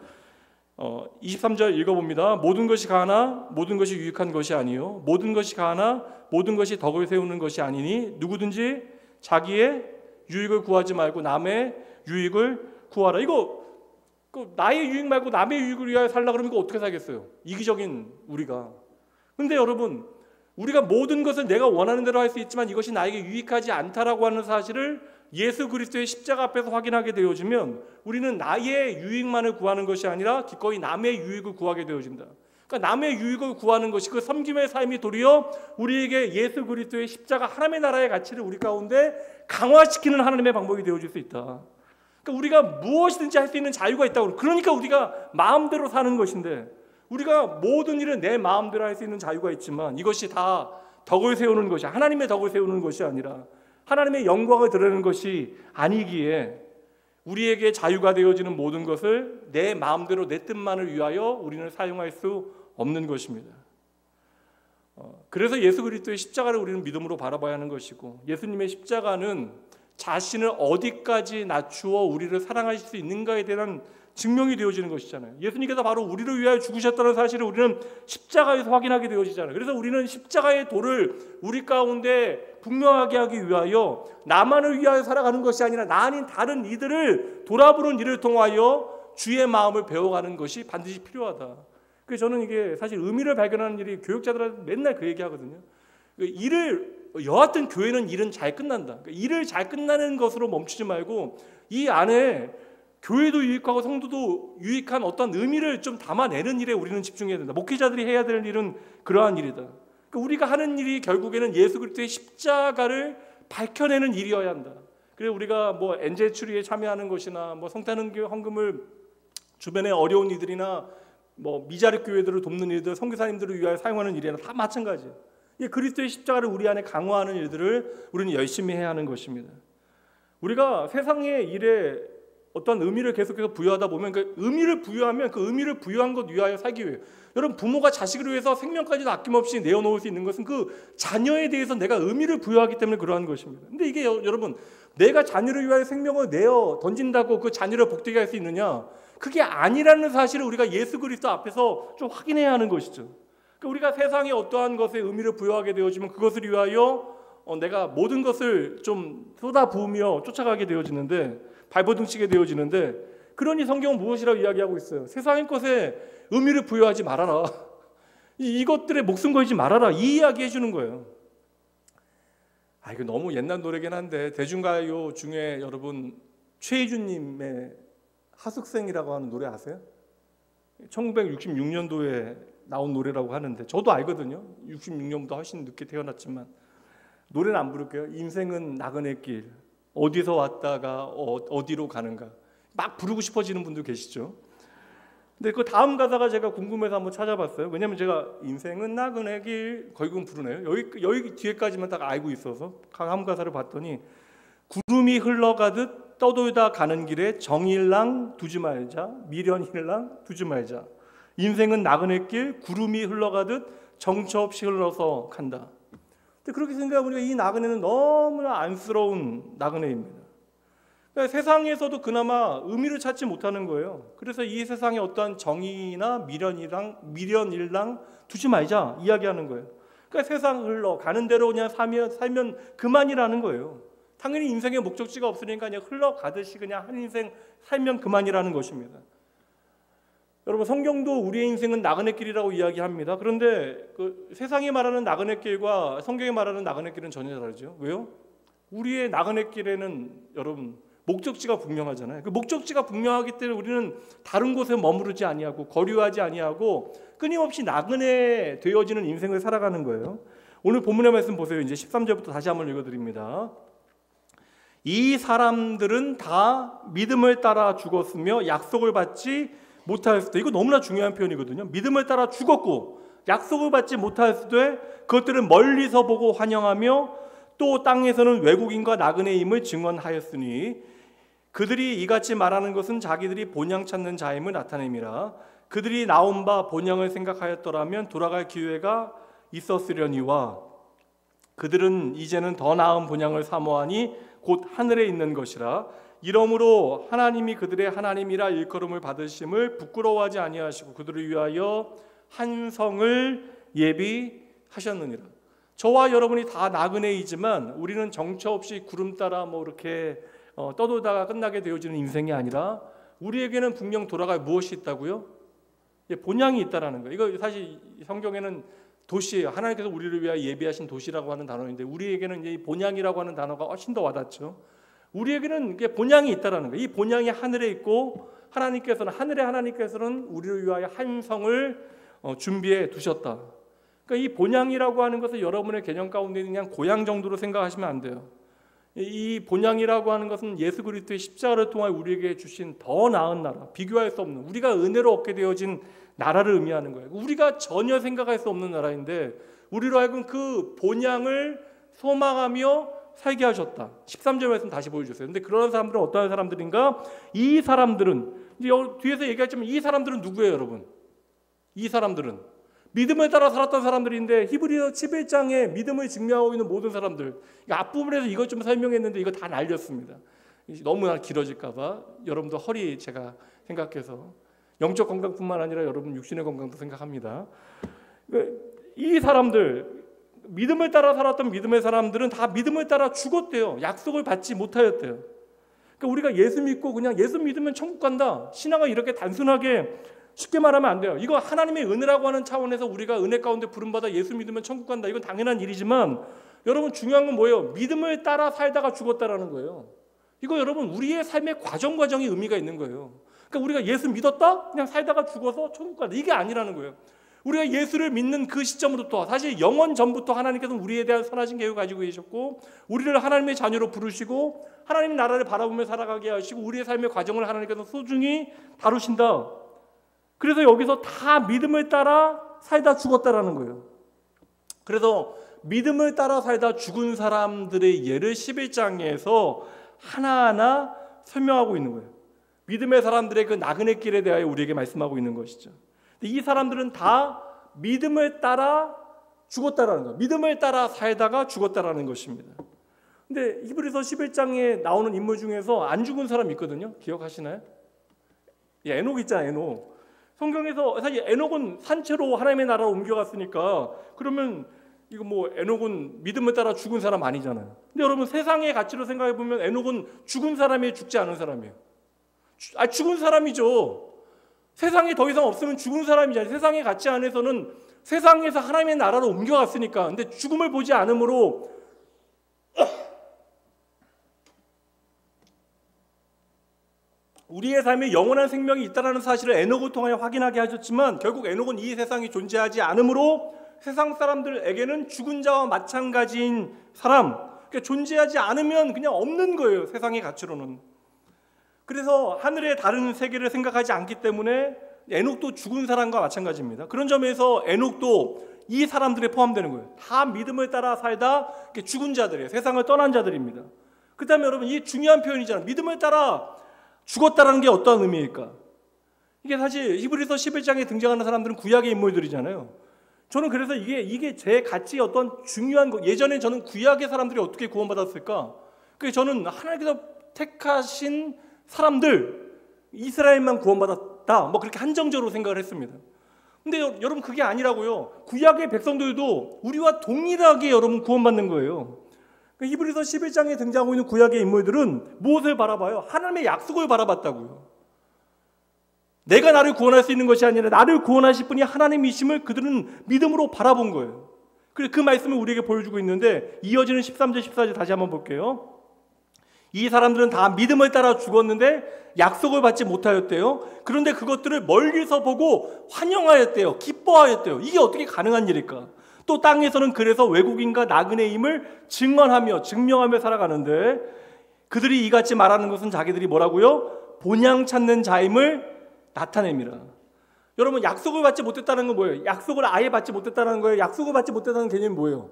23절 읽어봅니다. 모든 것이 가하나 모든 것이 유익한 것이 아니요 모든 것이 가하나 모든 것이 덕을 세우는 것이 아니니 누구든지 자기의 유익을 구하지 말고 남의 유익을 구하라. 이거 나의 유익 말고 남의 유익을 위하여 살라 그러면 이거 어떻게 살겠어요? 이기적인 우리가. 근데 여러분, 우리가 모든 것을 내가 원하는 대로 할 수 있지만 이것이 나에게 유익하지 않다라고 하는 사실을 예수 그리스도의 십자가 앞에서 확인하게 되어지면 우리는 나의 유익만을 구하는 것이 아니라 기꺼이 남의 유익을 구하게 되어진다. 그러니까 남의 유익을 구하는 것이 그 섬김의 삶이 도리어 우리에게 예수 그리스도의 십자가 하나님의 나라의 가치를 우리 가운데 강화시키는 하나님의 방법이 되어질 수 있다. 그러니까 우리가 무엇이든지 할 수 있는 자유가 있다고. 그러니까 우리가 마음대로 사는 것인데, 우리가 모든 일을 내 마음대로 할 수 있는 자유가 있지만 이것이 다 덕을 세우는 것이, 하나님의 덕을 세우는 것이 아니라 하나님의 영광을 드러내는 것이 아니기에 우리에게 자유가 되어지는 모든 것을 내 마음대로 내 뜻만을 위하여 우리는 사용할 수 없는 것입니다. 그래서 예수 그리스도의 십자가를 우리는 믿음으로 바라봐야 하는 것이고, 예수님의 십자가는 자신을 어디까지 낮추어 우리를 사랑하실 수 있는가에 대한 증명이 되어지는 것이잖아요. 예수님께서 바로 우리를 위하여 죽으셨다는 사실을 우리는 십자가에서 확인하게 되어지잖아요. 그래서 우리는 십자가의 도를 우리 가운데 분명하게 하기 위하여 나만을 위하여 살아가는 것이 아니라 나 아닌 다른 이들을 돌아보는 일을 통하여 주의 마음을 배워가는 것이 반드시 필요하다. 그래서 저는 이게 사실 의미를 발견하는 일이, 교육자들한테 맨날 그 얘기하거든요. 여하튼 교회는 일은 잘 끝난다. 일을 잘 끝나는 것으로 멈추지 말고 이 안에 교회도 유익하고 성도도 유익한 어떤 의미를 좀 담아내는 일에 우리는 집중해야 된다. 목회자들이 해야 될 일은 그러한 일이다. 그러니까 우리가 하는 일이 결국에는 예수 그리스도의 십자가를 밝혀내는 일이어야 한다. 그래서 우리가 뭐 엔젤 추리에 참여하는 것이나 뭐 성탄 헌금을 주변의 어려운 이들이나 뭐 미자립 교회들을 돕는 일들, 선교사님들을 위하여 사용하는 일이나 다 마찬가지예요. 이 그리스도의 십자가를 우리 안에 강화하는 일들을 우리는 열심히 해야 하는 것입니다. 우리가 세상의 일에 어떤 의미를 계속해서 부여하다 보면 그 의미를 부여하면 그 의미를 부여한 것 위하여 살기 위해, 여러분 부모가 자식을 위해서 생명까지도 아낌없이 내어놓을 수 있는 것은 그 자녀에 대해서 내가 의미를 부여하기 때문에 그러한 것입니다. 근데 이게 여러분, 내가 자녀를 위하여 생명을 내어 던진다고 그 자녀를 복되게 할 수 있느냐? 그게 아니라는 사실을 우리가 예수 그리스도 앞에서 좀 확인해야 하는 것이죠. 그러니까 우리가 세상에 어떠한 것에 의미를 부여하게 되어지면 그것을 위하여 내가 모든 것을 좀 쏟아부으며 쫓아가게 되어지는데, 발버둥치게 되어지는데, 그러니 성경은 무엇이라고 이야기하고 있어요? 세상의 것에 의미를 부여하지 말아라. 이것들에 목숨 걸지 말아라. 이 이야기 해주는 거예요. 이거 너무 옛날 노래긴 한데, 대중가요 중에 여러분 최희준님의 하숙생이라고 하는 노래 아세요? 1966년도에 나온 노래라고 하는데, 저도 알거든요. 66년보다 훨씬 늦게 태어났지만. 노래는 안 부를게요. 인생은 나그네 길, 어디서 왔다가 어디로 가는가. 막 부르고 싶어지는 분들 계시죠. 근데 그 다음 가사가 제가 궁금해서 한번 찾아봤어요. 왜냐면 제가 인생은 나그네 길 결국은 부르네요. 여기 뒤에까지만 딱 알고 있어서 다음 가사를 봤더니, 구름이 흘러가듯 떠돌다 가는 길에 정일랑 두지 말자, 미련일랑 두지 말자. 인생은 나그네 길, 구름이 흘러가듯 정처 없이 흘러서 간다. 근데 그렇게 생각해보니까 이 나그네는 너무나 안쓰러운 나그네입니다. 그러니까 세상에서도 그나마 의미를 찾지 못하는 거예요. 그래서 이 세상에 어떠한 정의나 미련일랑 두지 말자 이야기하는 거예요. 그러니까 세상 흘러가는 대로 그냥 살면 그만이라는 거예요. 당연히 인생의 목적지가 없으니까 그냥 흘러가듯이 그냥 한 인생 살면 그만이라는 것입니다. 여러분, 성경도 우리의 인생은 나그네길이라고 이야기합니다. 그런데 그 세상이 말하는 나그네길과 성경이 말하는 나그네길은 전혀 다르죠. 왜요? 우리의 나그네길에는 여러분 목적지가 분명하잖아요. 그 목적지가 분명하기 때문에 우리는 다른 곳에 머무르지 아니하고 거류하지 아니하고 끊임없이 나그네 되어지는 인생을 살아가는 거예요. 오늘 본문의 말씀 보세요. 이제 13절부터 다시 한번 읽어드립니다. 이 사람들은 다 믿음을 따라 죽었으며 약속을 받지 못하였을 때, 이거 너무나 중요한 표현이거든요. 믿음을 따라 죽었고 약속을 받지 못하였을 때 그것들은 멀리서 보고 환영하며 또 땅에서는 외국인과 나그네임을 증언하였으니 그들이 이같이 말하는 것은 자기들이 본향 찾는 자임을 나타냄이라. 그들이 나온 바 본향을 생각하였더라면 돌아갈 기회가 있었으려니와 그들은 이제는 더 나은 본향을 사모하니 곧 하늘에 있는 것이라. 이러므로 하나님이 그들의 하나님이라 일컬음을 받으심을 부끄러워하지 아니하시고 그들을 위하여 한 성을 예비하셨느니라. 저와 여러분이 다 나그네이지만 우리는 정처 없이 구름 따라 이렇게 떠돌다가 끝나게 되어지는 인생이 아니라 우리에게는 분명 돌아갈 무엇이 있다고요? 본향이 있다라는 거예요. 이거 사실 성경에는 도시예요. 하나님께서 우리를 위하여 예비하신 도시라고 하는 단어인데 우리에게는 이 본향이라고 하는 단어가 훨씬 더 와닿죠. 우리에게는 이게 본향이 있다라는 거예요. 이 본향이 하늘에 있고 하나님께서는 우리를 위하여 한 성을 준비해 두셨다. 그러니까 이 본향이라고 하는 것을 여러분의 개념 가운데 그냥 고향 정도로 생각하시면 안 돼요. 이 본향이라고 하는 것은 예수 그리스도의 십자가를 통해 우리에게 주신 더 나은 나라, 비교할 수 없는, 우리가 은혜로 얻게 되어진 나라를 의미하는 거예요. 우리가 전혀 생각할 수 없는 나라인데 우리로 하여금 그 본향을 소망하며 살게 하셨다. 13절 말씀 다시 보여주세요. 근데 그런 사람들은 어떠한 사람들인가? 이 사람들은, 이제 뒤에서 얘기했지만 이 사람들은 누구예요, 여러분? 이 사람들은 믿음을 따라 살았던 사람들인데 히브리서 11장에 믿음을 증명하고 있는 모든 사람들, 앞부분에서 이것 좀 설명했는데 이거 다 날렸습니다. 너무나 길어질까 봐 여러분도 허리 제가 생각해서 영적 건강뿐만 아니라 여러분 육신의 건강도 생각합니다. 이 사람들, 믿음을 따라 살았던 믿음의 사람들은 다 믿음을 따라 죽었대요. 약속을 받지 못하였대요. 그러니까 우리가 예수 믿고 그냥 예수 믿으면 천국 간다, 신앙을 이렇게 단순하게 쉽게 말하면 안 돼요. 이거 하나님의 은혜라고 하는 차원에서 우리가 은혜 가운데 부름받아 예수 믿으면 천국 간다, 이건 당연한 일이지만 여러분 중요한 건 뭐예요? 믿음을 따라 살다가 죽었다라는 거예요. 이거 여러분 우리의 삶의 과정이 의미가 있는 거예요. 그러니까 우리가 예수 믿었다? 그냥 살다가 죽어서 천국 간다, 이게 아니라는 거예요. 우리가 예수를 믿는 그 시점부터 사실 영원 전부터 하나님께서는 우리에 대한 선하신 계획을 가지고 계셨고 우리를 하나님의 자녀로 부르시고 하나님의 나라를 바라보며 살아가게 하시고 우리의 삶의 과정을 하나님께서 소중히 다루신다. 그래서 여기서 다 믿음을 따라 살다 죽었다라는 거예요. 그래서 믿음을 따라 살다 죽은 사람들의 예를 11장에서 하나하나 설명하고 있는 거예요. 믿음의 사람들의 그 나그네 길에 대하여 우리에게 말씀하고 있는 것이죠. 이 사람들은 다 믿음을 따라 죽었다라는 거예요. 믿음을 따라 살다가 죽었다라는 것입니다. 근데 히브리서 11장에 나오는 인물 중에서 안 죽은 사람 있거든요. 기억하시나요? 에녹 있잖아요. 에녹. 성경에서 사실 에녹은 산채로 하나님의 나라로 옮겨갔으니까 그러면 이거 뭐 에녹은 믿음을 따라 죽은 사람 아니잖아요. 근데 여러분 세상의 가치로 생각해 보면 에녹은 죽은 사람이에요, 죽지 않은 사람이에요? 죽은 사람이죠. 세상에 더 이상 없으면 죽은 사람이잖아요. 세상의 가치 안에서는 세상에서 하나님의 나라로 옮겨갔으니까. 근데 죽음을 보지 않으므로 우리의 삶에 영원한 생명이 있다는 사실을 에녹을 통하여 확인하게 하셨지만 결국 에녹은 이 세상이 존재하지 않으므로 세상 사람들에게는 죽은 자와 마찬가지인 사람, 그러니까 존재하지 않으면 그냥 없는 거예요, 세상의 가치로는. 그래서 하늘의 다른 세계를 생각하지 않기 때문에 에녹도 죽은 사람과 마찬가지입니다. 그런 점에서 에녹도 이 사람들에 포함되는 거예요. 다 믿음을 따라 살다 죽은 자들이에요. 세상을 떠난 자들입니다. 그 다음에 여러분, 이 중요한 표현이잖아요. 믿음을 따라 죽었다는 게 어떤 의미일까? 이게 사실 히브리서 11장에 등장하는 사람들은 구약의 인물들이잖아요. 저는 그래서 이게 제 가치의 어떤 중요한 거, 예전에 저는 구약의 사람들이 어떻게 구원받았을까? 그래서 저는 하나님께서 택하신 사람들, 이스라엘만 구원받았다, 뭐 그렇게 한정적으로 생각을 했습니다. 근데 여러분 그게 아니라고요. 구약의 백성들도 우리와 동일하게 여러분 구원받는 거예요. 히브리서 11장에 등장하고 있는 구약의 인물들은 무엇을 바라봐요? 하나님의 약속을 바라봤다고요. 내가 나를 구원할 수 있는 것이 아니라 나를 구원하실 분이 하나님이심을 그들은 믿음으로 바라본 거예요. 그래서 그 말씀을 우리에게 보여주고 있는데 이어지는 13절 14절 다시 한번 볼게요. 이 사람들은 다 믿음을 따라 죽었는데 약속을 받지 못하였대요. 그런데 그것들을 멀리서 보고 환영하였대요. 기뻐하였대요. 이게 어떻게 가능한 일일까? 또 땅에서는 그래서 외국인과 나그네임을 증명하며 살아가는데 그들이 이같이 말하는 것은 자기들이 뭐라고요? 본향 찾는 자임을 나타냅니다. 여러분 약속을 받지 못했다는 건 뭐예요? 약속을 아예 받지 못했다는 거예요. 약속을 받지 못했다는 개념이 뭐예요?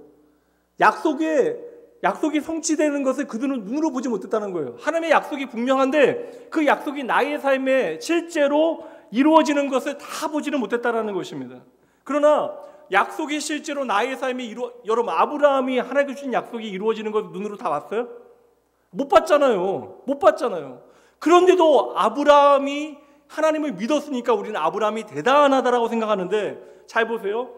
약속이 성취되는 것을 그들은 눈으로 보지 못했다는 거예요. 하나님의 약속이 분명한데 그 약속이 나의 삶에 실제로 이루어지는 것을 다 보지는 못했다는 것입니다. 그러나 약속이 실제로 나의 삶에 여러분 아브라함이 하나님께 주신 약속이 이루어지는 것을 눈으로 다 봤어요? 못 봤잖아요. 그런데도 아브라함이 하나님을 믿었으니까 우리는 아브라함이 대단하다라고 생각하는데 잘 보세요.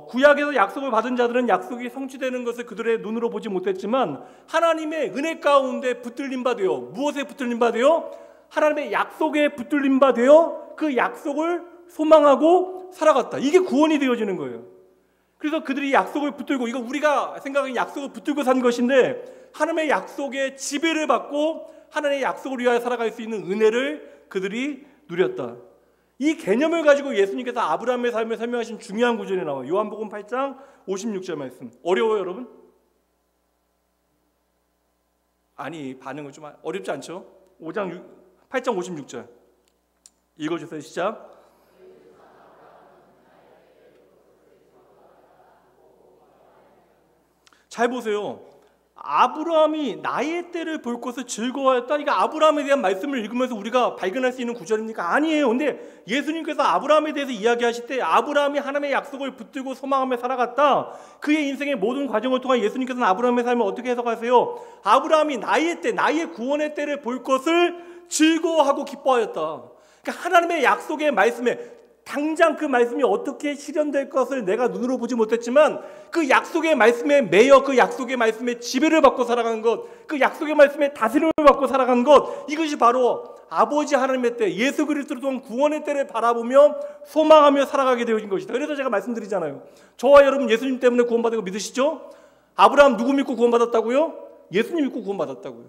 구약에서 약속을 받은 자들은 약속이 성취되는 것을 그들의 눈으로 보지 못했지만 하나님의 은혜 가운데 붙들린 바 되어 무엇에 붙들린 바 되어? 하나님의 약속에 붙들린 바 되어 그 약속을 소망하고 살아갔다. 이게 구원이 되어지는 거예요. 그래서 그들이 약속을 붙들고 이거 우리가 생각하는 약속을 붙들고 산 것인데 하나님의 약속의 지배를 받고 하나님의 약속을 위하여 살아갈 수 있는 은혜를 그들이 누렸다. 이 개념을 가지고 예수님께서 아브라함의 삶을 설명하신 중요한 구절이 나와요. 요한복음 8장 56절 말씀. 어려워요 여러분? 아니 반응은 좀 어렵지 않죠? 8장 56절 읽어주세요. 시작. 잘 보세요. 아브라함이 나의 때를 볼 것을 즐거워했다. 이거 아브라함에 대한 말씀을 읽으면서 우리가 발견할 수 있는 구절입니까? 아니에요. 근데 예수님께서 아브라함에 대해서 이야기하실 때 아브라함이 하나님의 약속을 붙들고 소망하며 살아갔다. 그의 인생의 모든 과정을 통해 예수님께서는 아브라함의 삶을 어떻게 해석하세요? 아브라함이 나의 때, 나의 구원의 때를 볼 것을 즐거워하고 기뻐하였다. 그러니까 하나님의 약속의 말씀에 당장 그 말씀이 어떻게 실현될 것을 내가 눈으로 보지 못했지만 그 약속의 말씀에 매여 그 약속의 말씀에 지배를 받고 살아가는 것, 그 약속의 말씀에 다스림을 받고 살아가는 것, 이것이 바로 아버지 하나님의 때, 예수 그리스도를 통한 구원의 때를 바라보며 소망하며 살아가게 되어진 것이다. 그래서 제가 말씀드리잖아요. 저와 여러분 예수님 때문에 구원받은 거 믿으시죠? 아브라함 누구 믿고 구원받았다고요? 예수님 믿고 구원받았다고요.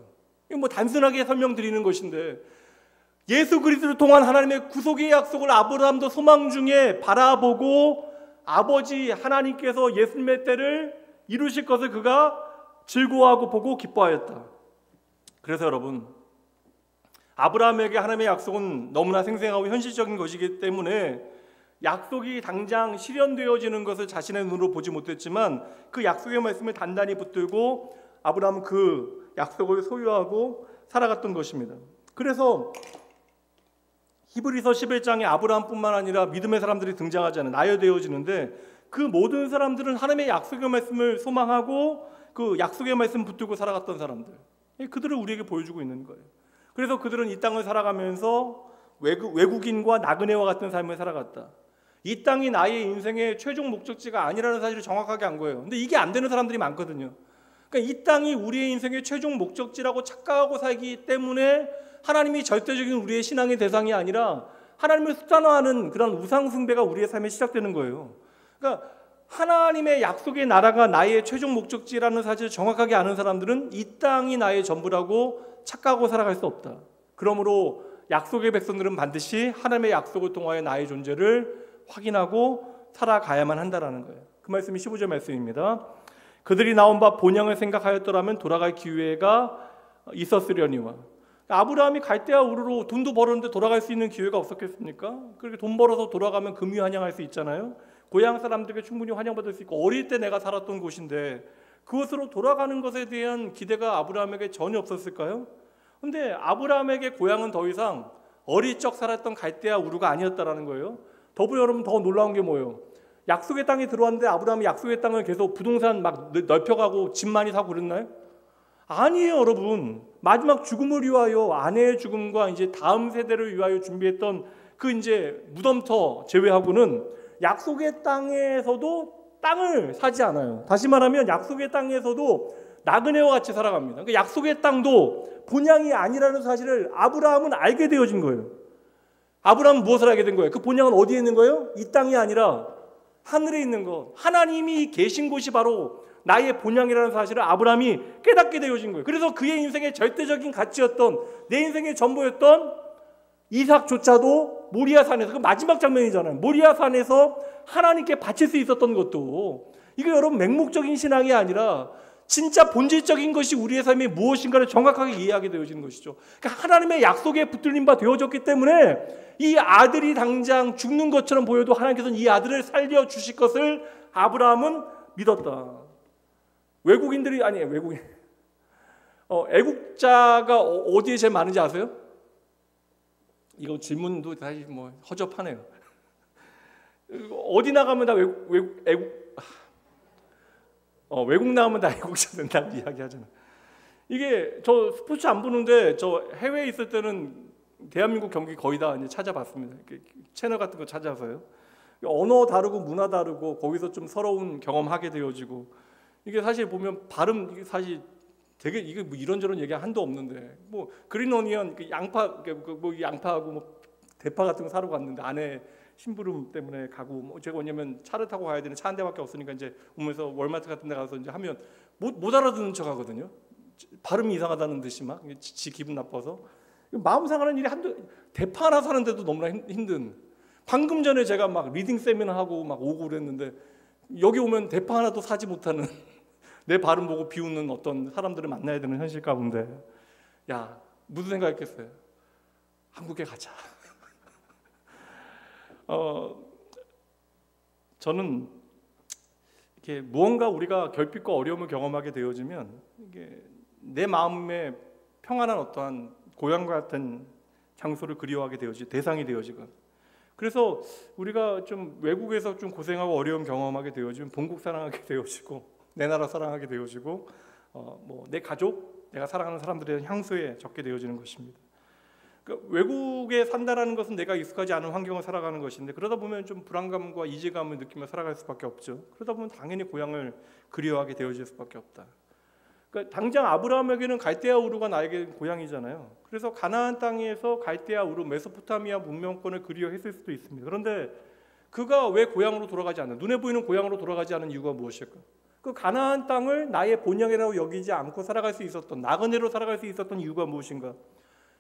이거 뭐 단순하게 설명드리는 것인데 예수 그리스도를 통한 하나님의 구속의 약속을 아브라함도 소망 중에 바라보고 아버지 하나님께서 예수님의 때를 이루실 것을 그가 즐거워하고 보고 기뻐하였다. 그래서 여러분 아브라함에게 하나님의 약속은 너무나 생생하고 현실적인 것이기 때문에 약속이 당장 실현되어지는 것을 자신의 눈으로 보지 못했지만 그 약속의 말씀을 단단히 붙들고 아브라함은 그 약속을 소유하고 살아갔던 것입니다. 그래서 히브리서 11장에 아브라함뿐만 아니라 믿음의 사람들이 등장하잖아요. 나열되어지는데 그 모든 사람들은 하나님의 약속의 말씀을 소망하고 그 약속의 말씀 붙들고 살아갔던 사람들. 그들을 우리에게 보여주고 있는 거예요. 그래서 그들은 이 땅을 살아가면서 외국인과 나그네와 같은 삶을 살아갔다. 이 땅이 나의 인생의 최종 목적지가 아니라는 사실을 정확하게 안 거예요. 근데 이게 안 되는 사람들이 많거든요. 그러니까 이 땅이 우리의 인생의 최종 목적지라고 착각하고 살기 때문에 하나님이 절대적인 우리의 신앙의 대상이 아니라 하나님을 수단화하는 그런 우상 숭배가 우리의 삶에 시작되는 거예요. 그러니까 하나님의 약속의 나라가 나의 최종 목적지라는 사실을 정확하게 아는 사람들은 이 땅이 나의 전부라고 착각하고 살아갈 수 없다. 그러므로 약속의 백성들은 반드시 하나님의 약속을 통하여 나의 존재를 확인하고 살아가야만 한다라는 거예요. 그 말씀이 15절 말씀입니다. 그들이 나온 바 본향을 생각하였더라면 돌아갈 기회가 있었으려니와. 아브라함이 갈대아 우르로 돈도 벌었는데 돌아갈 수 있는 기회가 없었겠습니까? 그렇게 돈 벌어서 돌아가면 금유 환영할 수 있잖아요. 고향 사람들에게 충분히 환영받을 수 있고 어릴 때 내가 살았던 곳인데 그것으로 돌아가는 것에 대한 기대가 아브라함에게 전혀 없었을까요? 근데 아브라함에게 고향은 더 이상 어릴 적 살았던 갈대아 우르가 아니었다라는 거예요. 더불어 여러분 더 놀라운 게 뭐예요? 약속의 땅에 들어왔는데 아브라함이 약속의 땅을 계속 부동산 막 넓혀가고 집 많이 사고 그랬나요? 아니에요, 여러분. 마지막 죽음을 위하여 아내의 죽음과 이제 다음 세대를 위하여 준비했던 그 이제 무덤터 제외하고는 약속의 땅에서도 땅을 사지 않아요. 다시 말하면 약속의 땅에서도 나그네와 같이 살아갑니다. 그러니까 약속의 땅도 본향이 아니라는 사실을 아브라함은 알게 되어진 거예요. 아브라함은 무엇을 알게 된 거예요? 그 본향은 어디에 있는 거예요? 이 땅이 아니라 하늘에 있는 것. 하나님이 계신 곳이 바로 나의 본향이라는 사실을 아브라함이 깨닫게 되어진 거예요. 그래서 그의 인생의 절대적인 가치였던 내 인생의 전부였던 이삭조차도 모리아산에서 그 마지막 장면이잖아요. 모리아산에서 하나님께 바칠 수 있었던 것도 이게 여러분 맹목적인 신앙이 아니라 진짜 본질적인 것이 우리의 삶이 무엇인가를 정확하게 이해하게 되어지는 것이죠. 그러니까 하나님의 약속에 붙들린 바 되어졌기 때문에 이 아들이 당장 죽는 것처럼 보여도 하나님께서는 이 아들을 살려주실 것을 아브라함은 믿었다. 외국인들이 아니 외국인 애국자가 어디에 제일 많은지 아세요? 이거 질문도 사실 뭐 허접하네요. 어디 나가면 다 외국 나가면 다 애국자 된다고 이야기하잖아. 이게 저 스포츠 안 보는데 저 해외에 있을 때는 대한민국 경기 거의 다 이제 찾아봤습니다. 채널 같은 거 찾아서요. 언어 다르고 문화 다르고 거기서 좀 서러운 경험하게 되어지고 이게 사실 보면 발음 이게 사실 되게 이게 뭐 이런저런 얘기 한도 없는데 뭐 그린 어니언 양파 뭐 양파하고 뭐 대파 같은 거 사러 갔는데 아내 심부름 때문에 가고 뭐 제가 왜냐면 차를 타고 가야 되는 차 한 대밖에 없으니까 이제 오면서 월마트 같은 데 가서 이제 하면 못 알아듣는 척 하거든요. 발음이 이상하다는 듯이 막 지 기분 나빠서 마음 상하는 일이 한두 대파 하나 사는데도 너무나 힘든. 방금 전에 제가 막 리딩 세미나 하고 막 오고 그랬는데 여기 오면 대파 하나도 사지 못하는 내 발음 보고 비웃는 어떤 사람들을 만나야 되는 현실 가운데 야 무슨 생각했겠어요? 한국에 가자. 저는 이렇게 무언가 우리가 결핍과 어려움을 경험하게 되어지면 이게 내 마음에 평안한 어떠한 고향과 같은 장소를 그리워하게 되어지 대상이 되어지고 그래서 우리가 좀 외국에서 좀 고생하고 어려움 경험하게 되어지면 본국 사랑하게 되어지고 내 나라 사랑하게 되어지고 뭐 내 가족, 내가 사랑하는 사람들의 향수에 적게 되어지는 것입니다. 그러니까 외국에 산다라는 것은 내가 익숙하지 않은 환경을 살아가는 것인데 그러다 보면 좀 불안감과 이질감을 느끼며 살아갈 수밖에 없죠. 그러다 보면 당연히 고향을 그리워하게 되어질 수밖에 없다. 그러니까 당장 아브라함에게는 갈대아 우르가 나에게 고향이잖아요. 그래서 가나안 땅에서 갈대아 우르 메소포타미아 문명권을 그리워했을 수도 있습니다. 그런데 그가 왜 고향으로 돌아가지 않는 눈에 보이는 고향으로 돌아가지 않은 이유가 무엇일까? 그 가나안 땅을 나의 본향이라고 여기지 않고 살아갈 수 있었던 나그네로 살아갈 수 있었던 이유가 무엇인가?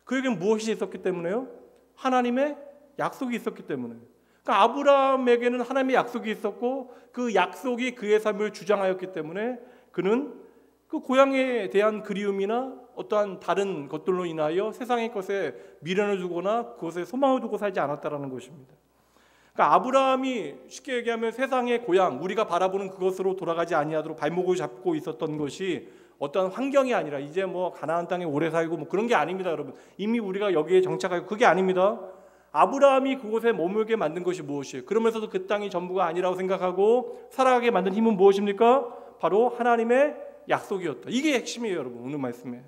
그에겐 무엇이 있었기 때문에요? 하나님의 약속이 있었기 때문에. 그러니까 아브라함에게는 하나님의 약속이 있었고 그 약속이 그의 삶을 주장하였기 때문에 그는 그 고향에 대한 그리움이나 어떠한 다른 것들로 인하여 세상의 것에 미련을 두거나 그것에 소망을 두고 살지 않았다라는 것입니다. 그러니까 아브라함이 쉽게 얘기하면 세상의 고향, 우리가 바라보는 그것으로 돌아가지 아니하도록 발목을 잡고 있었던 것이 어떤 환경이 아니라 이제 뭐 가나안 땅에 오래 살고 뭐 그런 게 아닙니다, 여러분. 이미 우리가 여기에 정착하고 그게 아닙니다. 아브라함이 그곳에 머물게 만든 것이 무엇이에요? 그러면서도 그 땅이 전부가 아니라고 생각하고 살아가게 만든 힘은 무엇입니까? 바로 하나님의 약속이었다. 이게 핵심이에요, 여러분. 오늘 말씀에.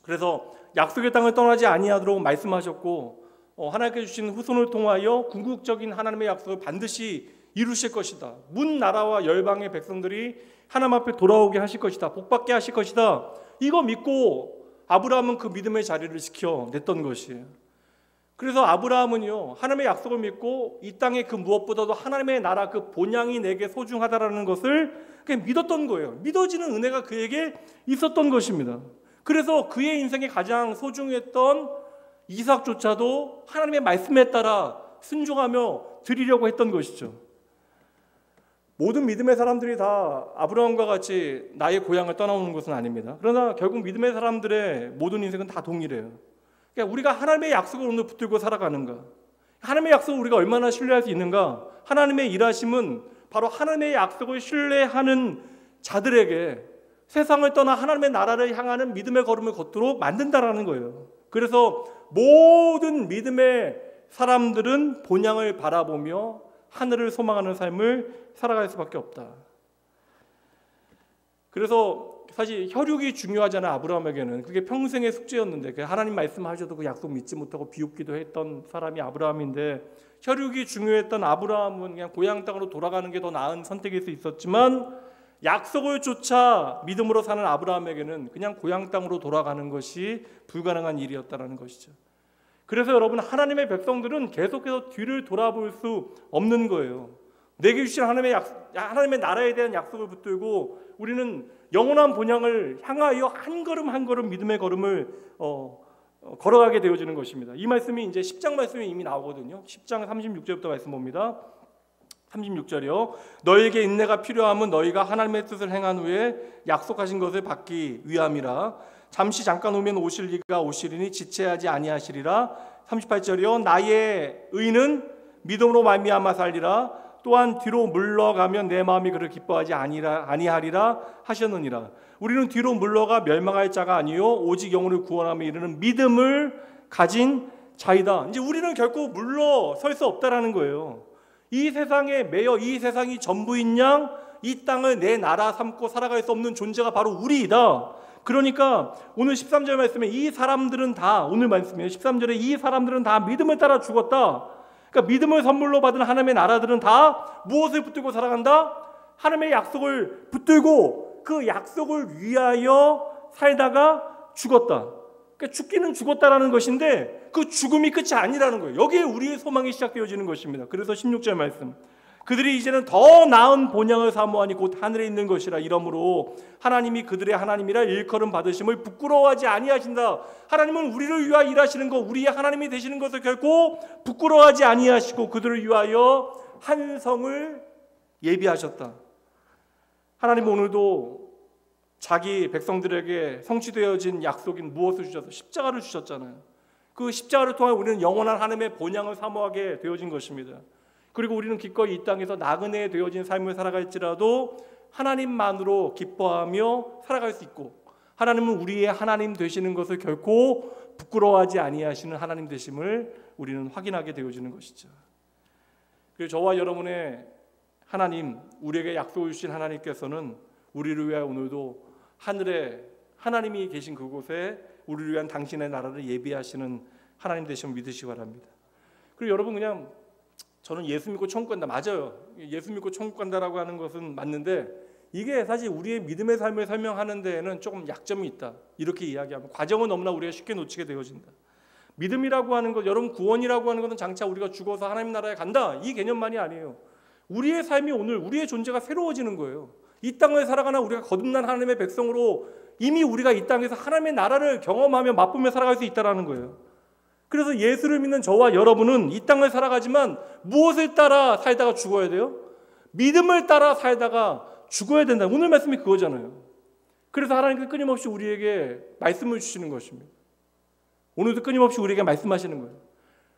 그래서 약속의 땅을 떠나지 아니하도록 말씀하셨고 하나님께 주신 후손을 통하여 궁극적인 하나님의 약속을 반드시 이루실 것이다. 문 나라와 열방의 백성들이 하나님 앞에 돌아오게 하실 것이다. 복받게 하실 것이다. 이거 믿고 아브라함은 그 믿음의 자리를 지켜냈던 것이에요. 그래서 아브라함은요, 하나님의 약속을 믿고 이 땅의 그 무엇보다도 하나님의 나라 그 본향이 내게 소중하다라는 것을 그냥 믿었던 거예요. 믿어지는 은혜가 그에게 있었던 것입니다. 그래서 그의 인생에 가장 소중했던 이삭조차도 하나님의 말씀에 따라 순종하며 드리려고 했던 것이죠. 모든 믿음의 사람들이 다 아브라함과 같이 나의 고향을 떠나오는 것은 아닙니다. 그러나 결국 믿음의 사람들의 모든 인생은 다 동일해요. 그러니까 우리가 하나님의 약속을 오늘 붙들고 살아가는가, 하나님의 약속을 우리가 얼마나 신뢰할 수 있는가. 하나님의 일하심은 바로 하나님의 약속을 신뢰하는 자들에게 세상을 떠나 하나님의 나라를 향하는 믿음의 걸음을 걷도록 만든다라는 거예요. 그래서 모든 믿음의 사람들은 본향을 바라보며 하늘을 소망하는 삶을 살아갈 수밖에 없다. 그래서 사실 혈육이 중요하잖아. 아브라함에게는 그게 평생의 숙제였는데, 하나님 말씀하셔도 그 약속 믿지 못하고 비웃기도 했던 사람이 아브라함인데, 혈육이 중요했던 아브라함은 그냥 고향 땅으로 돌아가는 게 더 나은 선택일 수 있었지만, 약속을 쫓아 믿음으로 사는 아브라함에게는 그냥 고향 땅으로 돌아가는 것이 불가능한 일이었다는 것이죠. 그래서 여러분, 하나님의 백성들은 계속해서 뒤를 돌아볼 수 없는 거예요. 내게 주신 하나님의 나라에 대한 약속을 붙들고 우리는 영원한 본향을 향하여 한 걸음 한 걸음 믿음의 걸음을 걸어가게 되어지는 것입니다. 이 말씀이 이제 10장 말씀이 이미 나오거든요. 10장 36절부터 말씀 봅니다. 36절이요. 너에게 인내가 필요함은 너희가 하나님의 뜻을 행한 후에 약속하신 것을 받기 위함이라. 잠시 잠깐 오면 오실 이가 오시리니 지체하지 아니하시리라. 38절이요. 나의 의는 믿음으로 말미암아 살리라. 또한 뒤로 물러가면 내 마음이 그를 기뻐하지 아니하리라 하셨느니라. 우리는 뒤로 물러가 멸망할 자가 아니요 오직 영혼을 구원함에 이르는 믿음을 가진 자이다. 이제 우리는 결코 물러설 수 없다라는 거예요. 이 세상에 매여 이 세상이 전부인 양 이 땅을 내 나라 삼고 살아갈 수 없는 존재가 바로 우리이다. 그러니까 오늘 13절 말씀에 이 사람들은 다, 오늘 말씀이에요. 13절에 이 사람들은 다 믿음을 따라 죽었다. 그러니까 믿음을 선물로 받은 하나님의 나라들은 다 무엇을 붙들고 살아간다? 하나님의 약속을 붙들고 그 약속을 위하여 살다가 죽었다. 그러니까 죽기는 죽었다라는 것인데 그 죽음이 끝이 아니라는 거예요. 여기에 우리의 소망이 시작되어지는 것입니다. 그래서 16절 말씀, 그들이 이제는 더 나은 본향을 사모하니 곧 하늘에 있는 것이라. 이러므로 하나님이 그들의 하나님이라 일컬음 받으심을 부끄러워하지 아니하신다. 하나님은 우리를 위하여 일하시는 것, 우리의 하나님이 되시는 것을 결코 부끄러워하지 아니하시고 그들을 위하여 한 성을 예비하셨다. 하나님은 오늘도 자기 백성들에게 성취되어진 약속인 무엇을 주셔서 십자가를 주셨잖아요. 그 십자가를 통해 우리는 영원한 하나님의 본향을 사모하게 되어진 것입니다. 그리고 우리는 기꺼이 이 땅에서 나그네 되어진 삶을 살아갈지라도 하나님만으로 기뻐하며 살아갈 수 있고, 하나님은 우리의 하나님 되시는 것을 결코 부끄러워하지 아니하시는 하나님 되심을 우리는 확인하게 되어지는 것이죠. 그리고 저와 여러분의 하나님, 우리에게 약속을 주신 하나님께서는 우리를 위하여 오늘도 하늘에 하나님이 계신 그곳에 우리를 위한 당신의 나라를 예비하시는 하나님 되심을 믿으시기 바랍니다. 그리고 여러분, 그냥 저는 예수 믿고 천국 간다. 맞아요. 예수 믿고 천국 간다라고 하는 것은 맞는데 이게 사실 우리의 믿음의 삶을 설명하는 데에는 조금 약점이 있다. 이렇게 이야기하면 과정은 너무나 우리가 쉽게 놓치게 되어진다. 믿음이라고 하는 것, 여러분 구원이라고 하는 것은 장차 우리가 죽어서 하나님 나라에 간다. 이 개념만이 아니에요. 우리의 삶이 오늘 우리의 존재가 새로워지는 거예요. 이 땅을 살아가나 우리가 거듭난 하나님의 백성으로 이미 우리가 이 땅에서 하나님의 나라를 경험하며 맛보며 살아갈 수 있다는 거예요. 그래서 예수를 믿는 저와 여러분은 이 땅을 살아가지만 무엇을 따라 살다가 죽어야 돼요? 믿음을 따라 살다가 죽어야 된다. 오늘 말씀이 그거잖아요. 그래서 하나님께서 끊임없이 우리에게 말씀을 주시는 것입니다. 오늘도 끊임없이 우리에게 말씀하시는 거예요.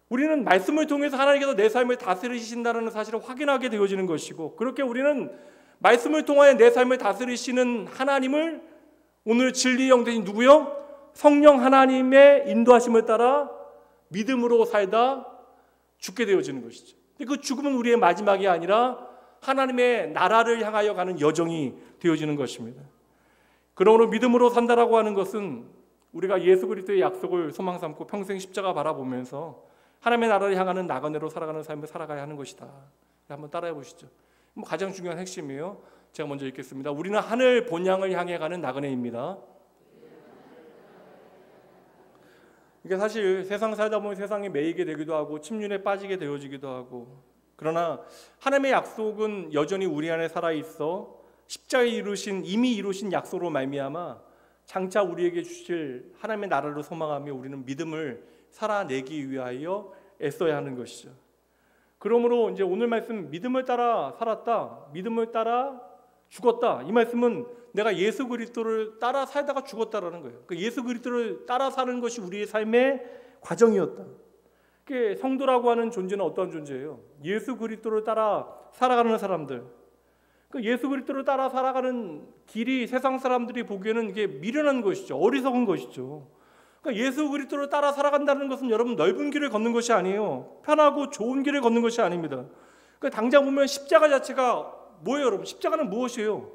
우리는 말씀을 통해서 하나님께서 내 삶을 다스리신다는 사실을 확인하게 되어지는 것이고, 그렇게 우리는 말씀을 통하여 내 삶을 다스리시는 하나님을, 오늘 진리의 영 되신 누구요? 성령 하나님의 인도하심을 따라 믿음으로 살다 죽게 되어지는 것이죠. 근데 그 죽음은 우리의 마지막이 아니라 하나님의 나라를 향하여 가는 여정이 되어지는 것입니다. 그러므로 믿음으로 산다라고 하는 것은 우리가 예수 그리스도의 약속을 소망 삼고 평생 십자가 바라보면서 하나님의 나라를 향하는 나그네로 살아가는 삶을 살아가야 하는 것이다. 한번 따라해 보시죠. 가장 중요한 핵심이에요. 제가 먼저 읽겠습니다. 우리는 하늘 본향을 향해 가는 나그네입니다. 이게 사실 세상 살다 보면 세상에 매이게 되기도 하고 침륜에 빠지게 되어지기도 하고, 그러나 하나님의 약속은 여전히 우리 안에 살아있어 십자가에 이미 이루신 약속으로 말미암아 장차 우리에게 주실 하나님의 나라를 소망하며 우리는 믿음을 살아내기 위하여 애써야 하는 것이죠. 그러므로 이제 오늘 말씀, 믿음을 따라 살았다, 믿음을 따라 죽었다, 이 말씀은 내가 예수 그리스도를 따라 살다가 죽었다라는 거예요. 그 예수 그리스도를 따라 사는 것이 우리의 삶의 과정이었다. 성도라고 하는 존재는 어떠한 존재예요? 예수 그리스도를 따라 살아가는 사람들. 그 예수 그리스도를 따라 살아가는 길이 세상 사람들이 보기에는 이게 미련한 것이죠. 어리석은 것이죠. 그러니까 예수 그리스도를 따라 살아간다는 것은 여러분 넓은 길을 걷는 것이 아니에요. 편하고 좋은 길을 걷는 것이 아닙니다. 그러니까 당장 보면 십자가 자체가 뭐예요, 여러분? 십자가는 무엇이에요?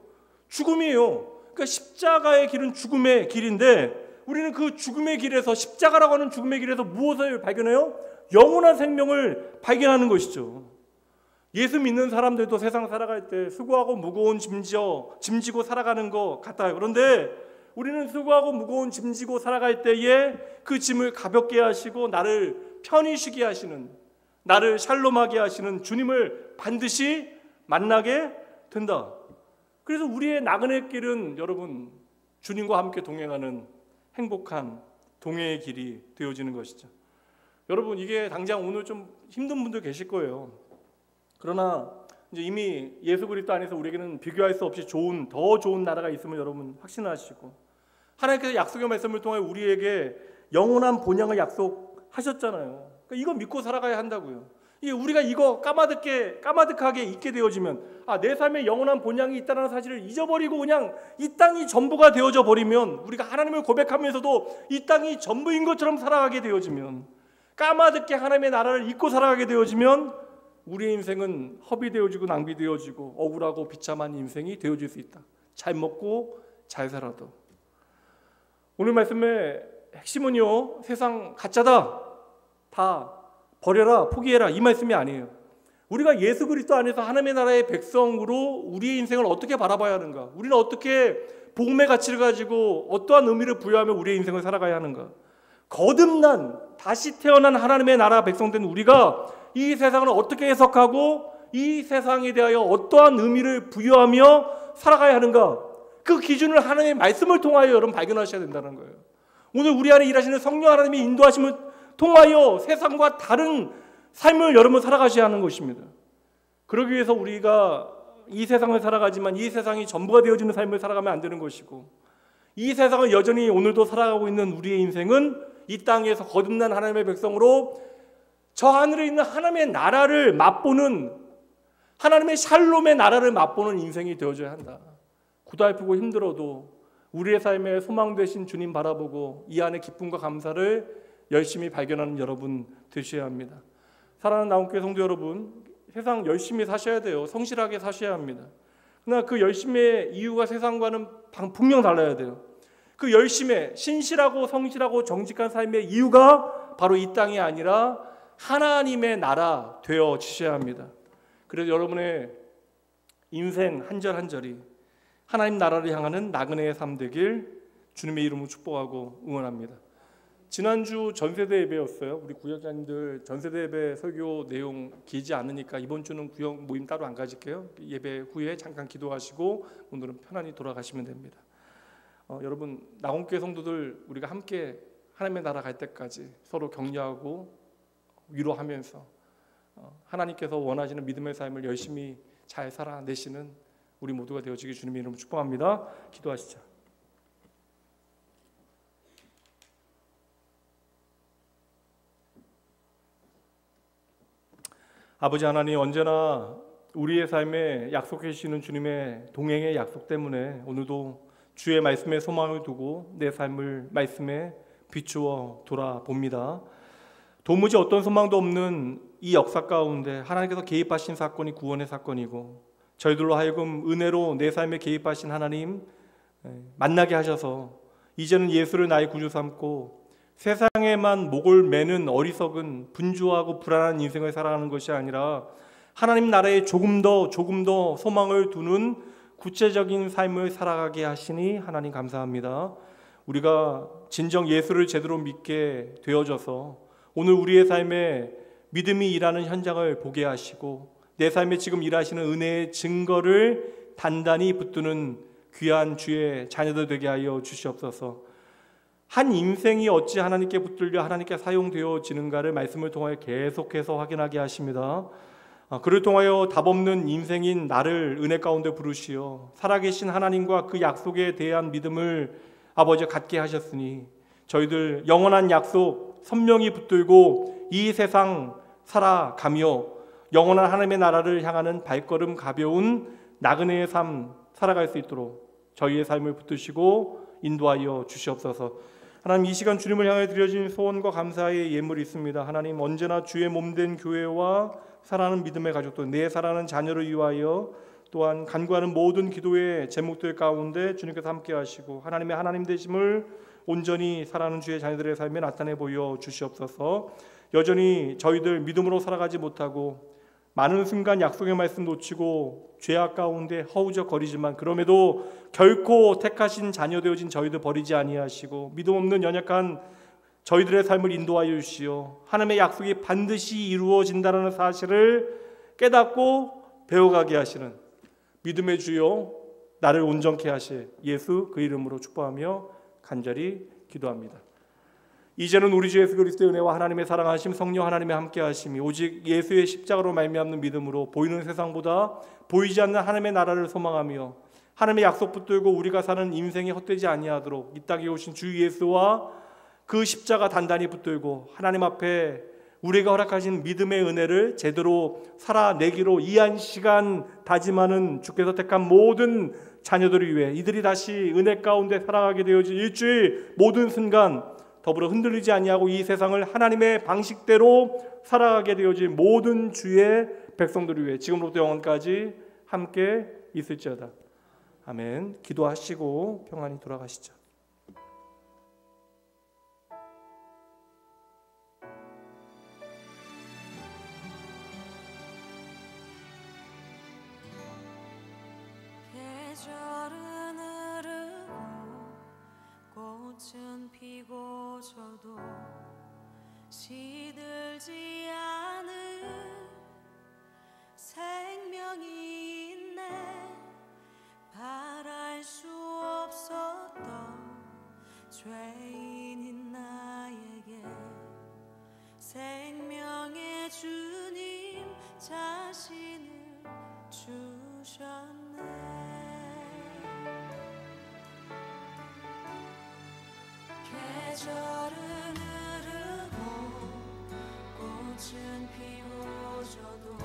죽음이에요. 그러니까 십자가의 길은 죽음의 길인데 우리는 그 죽음의 길에서, 십자가라고 하는 죽음의 길에서 무엇을 발견해요? 영원한 생명을 발견하는 것이죠. 예수 믿는 사람들도 세상 살아갈 때 수고하고 무거운 짐지고 살아가는 것 같아요. 그런데 우리는 수고하고 무거운 짐지고 살아갈 때에 그 짐을 가볍게 하시고 나를 편히 쉬게 하시는, 나를 샬롬하게 하시는 주님을 반드시 만나게 된다. 그래서 우리의 나그네 길은 여러분 주님과 함께 동행하는 행복한 동행의 길이 되어지는 것이죠. 여러분, 이게 당장 오늘 좀 힘든 분들 계실 거예요. 그러나 이제 이미 예수 그리스도 안에서 우리에게는 비교할 수 없이 더 좋은 나라가 있음을 여러분 확신하시고, 하나님께서 약속의 말씀을 통해 우리에게 영원한 본향을 약속하셨잖아요. 그러니까 이거 믿고 살아가야 한다고요. 우리가 이거 까마득하게 잊게 되어지면, 내 삶에 영원한 본향이 있다는 사실을 잊어버리고 그냥 이 땅이 전부가 되어져 버리면, 우리가 하나님을 고백하면서도 이 땅이 전부인 것처럼 살아가게 되어지면, 까마득게 하나님의 나라를 잊고 살아가게 되어지면 우리의 인생은 허비되어지고 낭비되어지고 억울하고 비참한 인생이 되어질 수 있다. 잘 먹고 잘 살아도. 오늘 말씀의 핵심은요, 세상 가짜다, 다 버려라, 포기해라, 이 말씀이 아니에요. 우리가 예수 그리스도 안에서 하나님의 나라의 백성으로 우리의 인생을 어떻게 바라봐야 하는가, 우리는 어떻게 복음의 가치를 가지고 어떠한 의미를 부여하며 우리의 인생을 살아가야 하는가. 거듭난, 다시 태어난 하나님의 나라 백성된 우리가 이 세상을 어떻게 해석하고 이 세상에 대하여 어떠한 의미를 부여하며 살아가야 하는가, 그 기준을 하나님의 말씀을 통하여 여러분 발견하셔야 된다는 거예요. 오늘 우리 안에 일하시는 성령 하나님의 인도하심을 통하여 세상과 다른 삶을 여러분 살아가셔야 하는 것입니다. 그러기 위해서 우리가 이 세상을 살아가지만 이 세상이 전부가 되어지는 삶을 살아가면 안 되는 것이고, 이 세상을 여전히 오늘도 살아가고 있는 우리의 인생은 이 땅에서 거듭난 하나님의 백성으로 저 하늘에 있는 하나님의 나라를 맛보는, 하나님의 샬롬의 나라를 맛보는 인생이 되어져야 한다. 고달프고 힘들어도 우리의 삶의 소망 되신 주님 바라보고 이 안에 기쁨과 감사를 열심히 발견하는 여러분 되셔야 합니다. 사랑하는 나온교회 성도 여러분, 세상 열심히 사셔야 돼요. 성실하게 사셔야 합니다. 그러나 그 열심의 이유가 세상과는 분명 달라야 돼요. 그 열심의 신실하고 성실하고 정직한 삶의 이유가 바로 이 땅이 아니라 하나님의 나라 되어지셔야 합니다. 그래서 여러분의 인생 한 절 한 절이 하나님 나라를 향하는 나그네의 삶 되길 주님의 이름으로 축복하고 응원합니다. 지난주 전세대 예배였어요. 우리 구역장님들 전세대 예배 설교 내용 길지 않으니까 이번 주는 구역 모임 따로 안 가질게요. 예배 후에 잠깐 기도하시고 오늘은 편안히 돌아가시면 됩니다. 여러분, 나온교회 성도들 우리가 함께 하나님의 나라 갈 때까지 서로 격려하고 위로하면서 하나님께서 원하시는 믿음의 삶을 열심히 잘 살아내시는 우리 모두가 되어지기 주님의 이름으로 축복합니다. 기도하시죠. 아버지 하나님, 언제나 우리의 삶에 약속해 주시는 주님의 동행의 약속 때문에 오늘도 주의 말씀에 소망을 두고 내 삶을 말씀에 비추어 돌아봅니다. 도무지 어떤 소망도 없는 이 역사 가운데 하나님께서 개입하신 사건이 구원의 사건이고, 저희들로 하여금 은혜로 내 삶에 개입하신 하나님 만나게 하셔서 이제는 예수를 나의 구주 삼고 세상에만 목을 매는 어리석은 분주하고 불안한 인생을 살아가는 것이 아니라 하나님 나라에 조금 더 소망을 두는 구체적인 삶을 살아가게 하시니 하나님 감사합니다. 우리가 진정 예수를 제대로 믿게 되어져서 오늘 우리의 삶에 믿음이 일하는 현장을 보게 하시고 내 삶에 지금 일하시는 은혜의 증거를 단단히 붙드는 귀한 주의 자녀들 되게 하여 주시옵소서. 한 인생이 어찌 하나님께 붙들려 하나님께 사용되어지는가를 말씀을 통하여 계속해서 확인하게 하십니다. 그를 통하여 답없는 인생인 나를 은혜 가운데 부르시어 살아계신 하나님과 그 약속에 대한 믿음을 아버지 갖게 하셨으니 저희들 영원한 약속 선명히 붙들고 이 세상 살아가며 영원한 하나님의 나라를 향하는 발걸음 가벼운 나그네의 삶 살아갈 수 있도록 저희의 삶을 붙드시고 인도하여 주시옵소서. 하나님, 이 시간 주님을 향해 드려진 소원과 감사의 예물이 있습니다. 하나님, 언제나 주의 몸된 교회와 사랑하는 믿음의 가족들, 내 사랑하는 자녀를 위하여 또한 간구하는 모든 기도의 제목들 가운데 주님께서 함께 하시고 하나님의 하나님 되심을 온전히 사랑하는 주의 자녀들의 삶에 나타내 보여 주시옵소서. 여전히 저희들 믿음으로 살아가지 못하고 많은 순간 약속의 말씀 놓치고 죄악 가운데 허우적거리지만 그럼에도 결코 택하신 자녀 되어진 저희들 버리지 아니하시고 믿음 없는 연약한 저희들의 삶을 인도하여 주시오. 하나님의 약속이 반드시 이루어진다는 사실을 깨닫고 배워가게 하시는 믿음의 주여 나를 온전케 하실 예수 그 이름으로 축복하며 간절히 기도합니다. 이제는 우리 주 예수 그리스도의 은혜와 하나님의 사랑하심 성령 하나님의 함께하심이 오직 예수의 십자가로 말미암는 믿음으로 보이는 세상보다 보이지 않는 하나님의 나라를 소망하며 하나님의 약속 붙들고 우리가 사는 인생이 헛되지 아니하도록 이 땅에 오신 주 예수와 그 십자가 단단히 붙들고 하나님 앞에 우리가 허락하신 믿음의 은혜를 제대로 살아내기로 이 한 시간 다짐하는 주께서 택한 모든 자녀들을 위해 이들이 다시 은혜 가운데 살아가게 되어질 일주일 모든 순간 더불어 흔들리지 아니하고 이 세상을 하나님의 방식대로 살아가게 되어질 모든 주의 백성들을 위해 지금부터 영원까지 함께 있을지어다. 아멘. 기도하시고 평안히 돌아가시죠. 계절은 흐르고 꽃은 피고 저도 시들지 않은 생명이 있네. 바랄 수 없었던 죄인인 나에게 생명의 주님 자신을 주셨네. 계절은 흐르고 꽃은 피고 저도